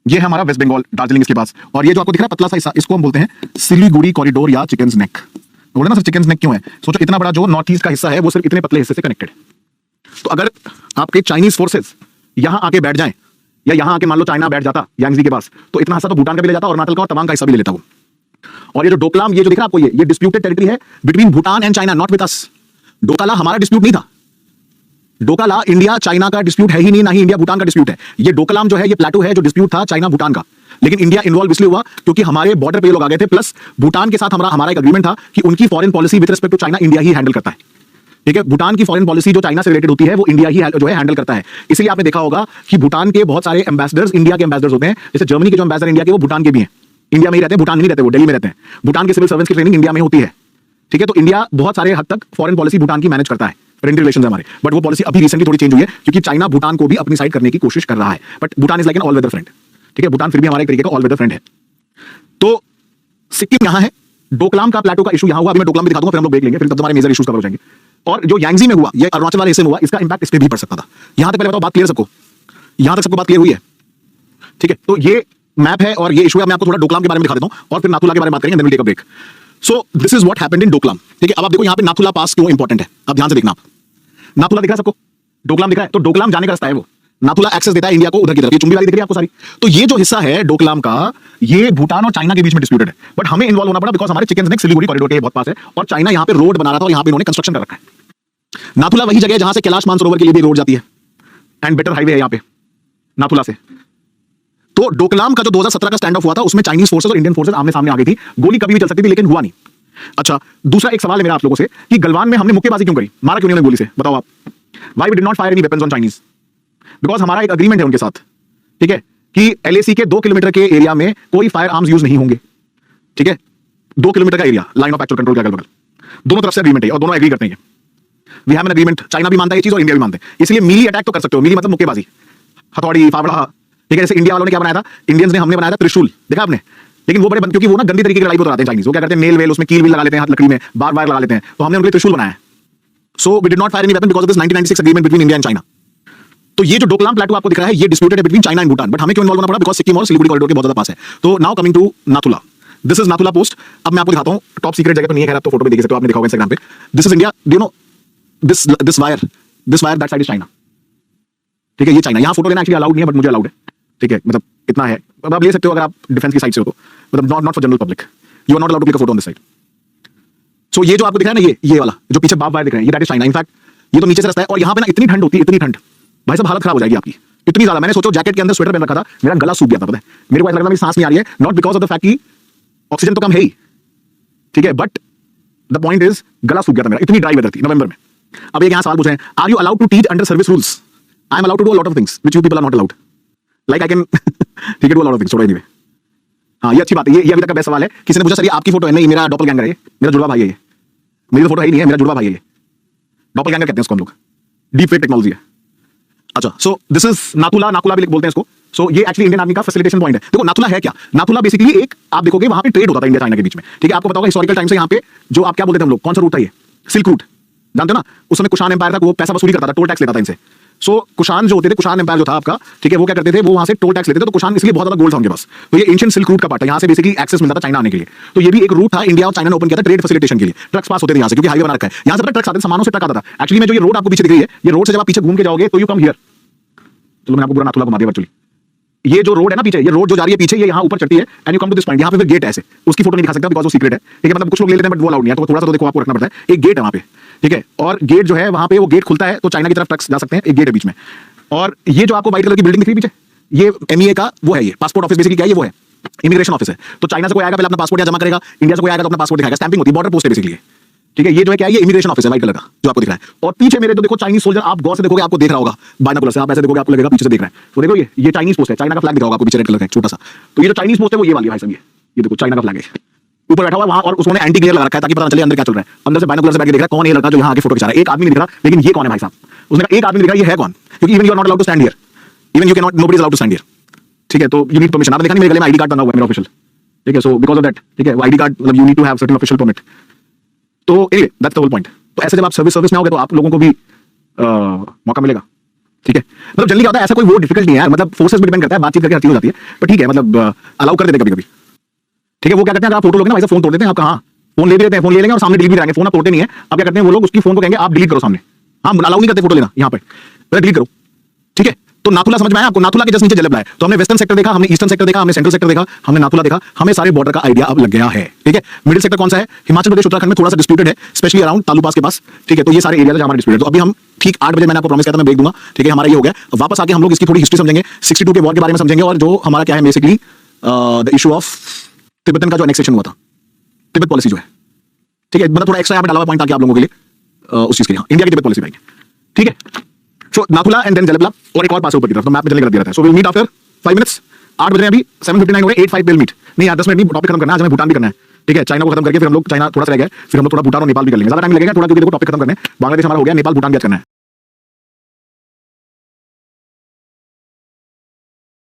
Speaker 1: ये है हमारा वेस्ट बंगाल, दार्जिलिंग इसके पास। और ये जो आपको दिख रहा है पतला सा हिस्सा, इसको हम बोलते हैं सिलीगुड़ी कॉरिडोर या चिकन्स नेक। बोले ना सर चिकन्स नेक क्यों है, सोचो इतना बड़ा जो नॉर्थ ईस्ट का हिस्सा है वो सिर्फ इतने पतले हिस्से से कनेक्टेड है। तो अगर आपके चाइनीज फोर्सेस यहां आके बैठ जाएं, या यहां आके मान लो चाइना बैठ जाता यांगजी के पास, तो इतना हिस्सा तो भूटान का भी ले जाता, और अरुणाचल का और तवांग का हिस्सा भी ले लेता वो। और ये जो डोकलाम, ये जो दिख रहा है आपको, ये डिस्प्यूटेड टेरिटरी है between Bhutan and China, not with us. Doklam हमारा डिस्प्यूट नहीं था, डोकाला इंडिया चाइना का डिस्प्यूट है ही नहीं, ना ही इंडिया भूटान का डिस्प्यूट है। ये डोकलाम जो है, ये प्लेटू है जो डिस्प्यूट था चाइना भूटान का, लेकिन इंडिया इन्वॉल्व इसलिए हुआ क्योंकि हमारे बॉर्डर पे ये लोग आ गए थे, प्लस भूटान के साथ हमारा एक एग्रीमेंट था कि उनकी foreign policy with respect to China India ही हैंडल करता है, ठीक है। भूटान की फॉरेन पॉलिसी जो चाइना से रिलेटेड होती है वो इंडिया ही जो है हैंडल करता है। इसलिए आपने देखा होगा कि भूटान के बहुत सारे एम्बेसडर्स इंडिया के एम्बेसडर्स होते हैं, जैसे जर्मनी के जो एम्बेसडर इंडिया के, वो भूटान के भी हैं, इंडिया में ही रहते हैं, भूटान में नहीं रहते, वो दिल्ली में रहते हैं। भूटान के सिविल सर्वेंट्स की ट्रेनिंग इंडिया में होती है, ठीक है। तो इंडिया बहुत सारे हद तक फॉरेन पॉलिसी भूटान की मैनेज करता है, फ्रेंडली रिलेशंस हमारे, बट वो पॉलिसी अभी रिसेंटली थोड़ी चेंज हुई है, क्योंकि चाइना भूटान को भी अपनी साइड करने की कोशिश कर रहा है। But Bhutan is like an all weather friend, ठीक है। भूटान फिर भी हमारे एक तरीके का ऑल वेदर फ्रेंड है। तो सिक्किम यहां है, डोकलाम का प्लेटो का इशू यहां हुआ, अभी मैं डोकलाम भी दिखा दूंगा, फिर हम लोग ब्रेक लेंगे, फिर तब तुम्हारे मेजर इश्यूज कवर हो जाएंगे। और जो यांगजी में हुआ, ये अरुणाचल वाले हिस्से में हुआ, इसका इंपैक्ट इस पे भी पड़ सकता था। यहां तक पहले बताओ, बात क्लियर सबको, यहां तक सबको बात क्लियर हुई है, ठीक है। तो ये मैप है और ये इशू है, मैं आपको थोड़ा डोकलाम के बारे में दिखा देता हूं, और फिर नाथुला के बारे में बात करेंगे, then we take a break. So this is what happened in Doklam, ठीक है। अब आप देखो यहाँ पे नाथुला पास क्यों इंपॉर्टेंट है, अब ध्यान से देखना। आप नाथुला दिख रहा है सबको, डोकलाम दिख रहा है, तो डोकलाम जाने का रास्ता है वो, नाथुला एक्सेस देता है इंडिया को उधर की तरफ। ये चुम्बी वाली दिख रही है आपको सारी, तो ये जो हिस्सा है डोकलाम का, ये भूटान और चाइना के बीच में डिस्प्यूटेड है, बट हमें इन्वॉल्व होना पड़ा बिकॉज हमारे चिकन्स नेक सिलीगुड़ी कॉरिडोर के बहुत पास है, और चाइना यहाँ पे रोड बना रहा था, और यहाँ पे इन्होंने कंस्ट्रक्शन कर रखा है। नाथुला वही जगह है जहां से कैलाश मानसरोवर के लिए भी रोड जाती है, एंड बेटर हाईवे है यहाँ पे नाथुला से। तो डोकलाम का जो 2017 का स्टैंड ऑफ हुआ था, उसमें चाइनीज फोर्सेस और इंडियन फोर्सेस आमने सामने आ गई थी, गोली कभी भी चल सकती थी, लेकिन हुआ नहीं। अच्छा, दूसरा एक सवाल है मेरा आप लोगों से कि गलवान में हमने मुक्केबाजी क्यों करी, मारा क्यों नहीं गोली से, बताओ आप। Why we did not fire any weapons on Chinese, because हमारा एक अग्रीमेंट है उनके साथ, ठीक है, कि एलएसी के 2 किलोमीटर के एरिया में कोई फायर आर्म्स यूज नहीं होंगे, ठीक है। 2 किलोमीटर का area, line of actual control के अगल बगल, दोनों तरफ से अग्रीमेंट है और दोनों एग्री करते हैं। We have an agreement, China भी मानता है ये चीज और इंडिया भी मानते हैं, इसलिए मीली अटैक तो कर सकते हो। मीली मतलब मुक्केबाजी, हथौड़ी, फावड़ा, ठीक है। जैसे इंडिया वालों ने क्या बनाया था, इंडियंस ने, हमने बनाया था त्रिशूल, देखा आपने। लेकिन वो बड़े क्योंकि वो ना गंदी तरीके की लड़ाई को कराते हैं चाइनीज, वो क्या करते हैं, नेल वेल उसमें कील भी लगा लेते हैं, हाथ लकड़ी में बार बार लगा लेते हैं, तो हमने उनके लिए त्रिशूल बनाया। So we did not fire any weapon because of this 1996 agreement between India and China. तो ये जो डोकलाम प्लेटू आपको दिख रहा है, ये डिस्प्यूटेड है between China and Bhutan, but हमें क्यों इन्वॉल्व होना पड़ा, बिकॉज़ सिक्किम और सिलीगुड़ी कॉरिडोर के बहुत ज्यादा पास है। तो now coming to Nathu La. This is Nathu La post. अब मैं आपको दिखाता हूँ, टॉप सीक्रेट जगह तो नहीं है, खैर आप तो फोटो में देख सकते हो, आपने देखा होगा इंस्टाग्राम पे। This is India, do you know this wire that side is China. ठीक है, ये चाइना, यहाँ फोटो लेना एक्चुअली अलाउड नहीं है, बट मुझे अलाउड है। ठीक है, मतलब इतना है, अब आप ले सकते हो अगर आप डिफेंस की साइड से हो तो, मतलब not for general public, you are not allowed to click a photo on this side. So ये जो आपको दिख रहा है ना, ये वाला जो पीछे बाप वायर दिख रहा है, ये दैट इज चाइना। इनफैक्ट ये तो नीचे से रास्ता है, और यहाँ पे ना इतनी ठंड होती है, इतनी ठंड, भाई साहब हालत खराब हो जाएगी आपकी, इतनी ज्यादा। मैंने सोचो जैकेट के अंदर स्वेटर पहन रखा था, मेरा गला सूख गया था, पता है मेरे को ऐसा लग रहा था मेरी सांस नहीं आ रही है, not because of the fact कि ऑक्सीजन तो कम है ही, ठीक है, बट द पॉइंट इज गला सूख गया था मेरा, इतनी ड्राई वेदर थी नवंबर में। अब एक यहाँ सवाल पूछ रहे हैं, are you allowed to teach under service rules? I am allowed to do a lot of things which you people are not allowed, like I can ठीक है do a lot of things, छोड़ो anyway. हाँ, ये अच्छी बात है, ये अभी तक का बेस्ट सवाल है। किसी ने पूछा सर ये आपकी फोटो है? नहीं, मेरा डॉपलगैंगर है, ये मेरा जुड़वा भाई है, ये मेरी तो फोटो है ही नहीं है, मेरा जुड़वा भाई है ये। डॉपलगैंगर कहते हैं उसको हम लोग, डीप फेक टेक्नोलॉजी है। अच्छा, सो दिस इज नाथुला, नाकुला भी बोलते हैं इसको। सो ये एक्चुअली इंडियन आर्मी का फैसिलिटेशन पॉइंट है। देखो नाथुला है क्या, नाथुला बेसिकली एक, आप देखोगे वहां पे ट्रेड होता था इंडिया चाइना के बीच में। ठीक है, आपको पता होगा हिस्टोरिकल टाइम से यहाँ पे जो आप क्या बोलते थे हम लोग, कौन सा रूट था ये, सिल्क रूट, जानते हो ना? उस समय कुषाण एम्पायर था, वो पैसा वसूली करता था, टोल टैक्स लेता था इनसे। सो कुषाण जो होते थे, कुषाण एम्पायर जो था आपका, ठीक है, वो क्या करते थे, वो वहां से टोल टैक्स लेते थे, तो कुषाण इसलिए बहुत ज्यादा गोल्ड था उनके पास। तो ये एंशिएंट सिल्क रूट का पार्ट है, यहाँ से बेसिकली एक्सेस मिलता था चाइना आने के लिए। तो ये भी एक रूट था, इंडिया और चाइना ने ओपन किया था ट्रेड फैसिलिटेशन के लिए। ट्रक्स पास होते थे यहाँ से, क्योंकि हाईवे बना रखा है, यहाँ से ट्रक्स आते थे, सामानों से ट्रक आता था। एक्चुअली में जो ये रोड आपको पीछे दिख रही है, ये रोड से जब आप पीछे घूम के जाओगे तो यू कम हियर। चलो मैंने आपको पूरा नाथुला घुमा दिया वर्चुअली। ये जो रोड है ना पीछे, ये रोड जो जा रही है पीछे, ये यहाँ ऊपर चढ़ती है and you come to this point. यहाँ पे फिर गेट है ऐसे, उसकी फोटो नहीं दिखा सकता बिकॉज़ वो सीक्रेट है। ठीक है, मतलब कुछ लोग ले लेते हैं बट वो अलाउड नहीं है, तो थोड़ा सा तो देखो आपको रखना पड़ता है। एक गेट है वहाँ पे, ठीक है, और गेट जो है वहाँ पे, वो गेट खुलता है तो चाइना की तरफ ट्रक्स जा सकते हैं, एक गेट है बीच में। और ये जो आपको व्हाइट कलर की बिल्डिंग दिख रही है पीछे, ये एमईए का वो है, ये पासपोर्ट ऑफिस बेसिकली क्या है, ये वो है, इमिग्रेशन ऑफिस है। तो चाइना से कोई आएगा पहले अपना पासपोर्ट यहाँ जमा करेगा, इंडिया से कोई आएगा तो अपना पासपोर्ट दिखाएगा, स्टैंपिंग होती है, बॉर्डर पोस्ट है बेसिकली। ठीक है, ये जो है क्या है, ये इमिग्रेशन ऑफिस है व्हाइट कलर का जो आपको दिख रहा है। और पीछे मेरे तो देखो चाइनीज सोल्जर, आप गौर से देखोगे आपको दिख रहा होगा, बाइनोकुलर से आप ऐसे देखोगे आपको लगेगा पीछे से देख रहा है। तो देखो ये चाइनीज पोस्ट है, चाइना का फ्लैग दिखा होगा आपको पीछे रेड कलर का छोटा सा। तो ये जो चाइनीज पोस्ट है वो ये वाली है भाई साहब, ये देखो चाइना का फ्लैग है ऊपर बैठा हुआ वहां, और उसने एंटी ग्लेयर लगा रखा है ताकि पता न चले अंदर क्या चल रहा है। अंदर से बाइनोकुलर से बैठ के देख रहा है कौन ये लड़का जो यहाँ आके फोटो खिंचा रहा है। एक आदमी नहीं दिख रहा, लेकिन ये कौन है भाई साहब? उसने कहा एक आदमी दिख रहा है, ये है कौन? क्योंकि even you are not allowed to stand here, even you can not, nobody is allowed to stand here. ठीक है, तो यू नीड परमिशन। आपने देखा नहीं मेरे गले में आईडी कार्ड बना हुआ है मेरा ऑफिशियल, ठीक है, सो बिकॉज ऑफ दैट, ठीक है, आईडी कार्ड मतलब you need to have certain official permit. तो anyway that's the whole point. तो ऐसे जब आप सर्विस में आओगे तो आप लोगों को भी मौका मिलेगा। ठीक है, मतलब जल्दी क्या होता है, ऐसा कोई वो डिफिकल्ट नहीं है यार, मतलब फोर्सेस पे डिपेंड करता है, बातचीत करके हर चीज हो जाती है। पर ठीक है, मतलब अलाउ कर देते कभी कभी। ठीक है, वो क्या करते हैं, अगर आप फोटो लोगे ना भाई, फोन तोड़ देते हैं आपका। हाँ, फोन ले भी लेते हैं, फोन ले लेंगे और सामने डिलीट भी करेंगे। फोन आप तोड़ते नहीं है, अब क्या करते हैं वो लोग, उसकी फोन को कहेंगे आप डिलीट करो सामने। हाँ, अलाउ नहीं करते फोटो लेना यहाँ पे, डिलीट करो। ठीक है, तो नाथुला समझ में आया आपको? नाथुला के जस्ट नीचे जलेबला है। तो हमने वेस्टर्न सेक्टर देखा, हमने ईस्टर्न सेक्टर देखा, हमने सेंट्रल सेक्टर देखा, हमने नाथुला देखा, हमें सारे बॉर्डर का आइडिया अब लग गया है। ठीक है, मिडिल सेक्टर कौन सा है? हिमाचल प्रदेश उत्तराखंड में थोड़ा सा डिस्प्यूटेड है, स्पेशली अराउंड तालू पास के पास। ठीक है, तो ये सारे एरिया हमारे डिस्प्यूटेड। तो अभी हम ठीक 8 बजे मैंने आपको प्रॉमिस किया था मैं ब्रेक दूंगा। ठीक है, हमारा ये हो गया। वापस आके हम लोग इसकी थोड़ी हिस्ट्री समझेंगे, 62 के वॉर के बारे में समझेंगे, और जो हमारा क्या है basically the issue of Tibetan का जो एनेक्सेशन हुआ था, तिब्बत पॉलिसी जो है। ठीक है, मतलब थोड़ा एक्स्ट्रा यहाँ पे डाला हुआ पॉइंट ताकि आप लोगों के लिए उस चीज के लिए इंडिया की तिब्बत पॉलिसी आएगी। ठीक है, सो नाथुला एंड देन जलेबला, और एक और पास ऊपर की तरफ, तो मैप में जल्दी कर दिया रहता है। So we meet after 5 minutes. 8 बज रहे हैं अभी, 7:59 हो गए, 8:05 विल मीट। नहीं यार 10 मिनट नहीं, टॉपिक खत्म करना है आज, हमें भूटान भी करना है। ठीक है, चाइना को खत्म करके फिर हम लोग, चाइना थोड़ा सा रह गया, फिर हम लोग थोड़ा भूटान और नेपाल भी कर लेंगे। ज्यादा टाइम लगेगा थोड़ा, क्योंकि देखो टॉपिक खत्म करने, बांग्लादेश हमारा हो गया, नेपाल भूटान भी करना है।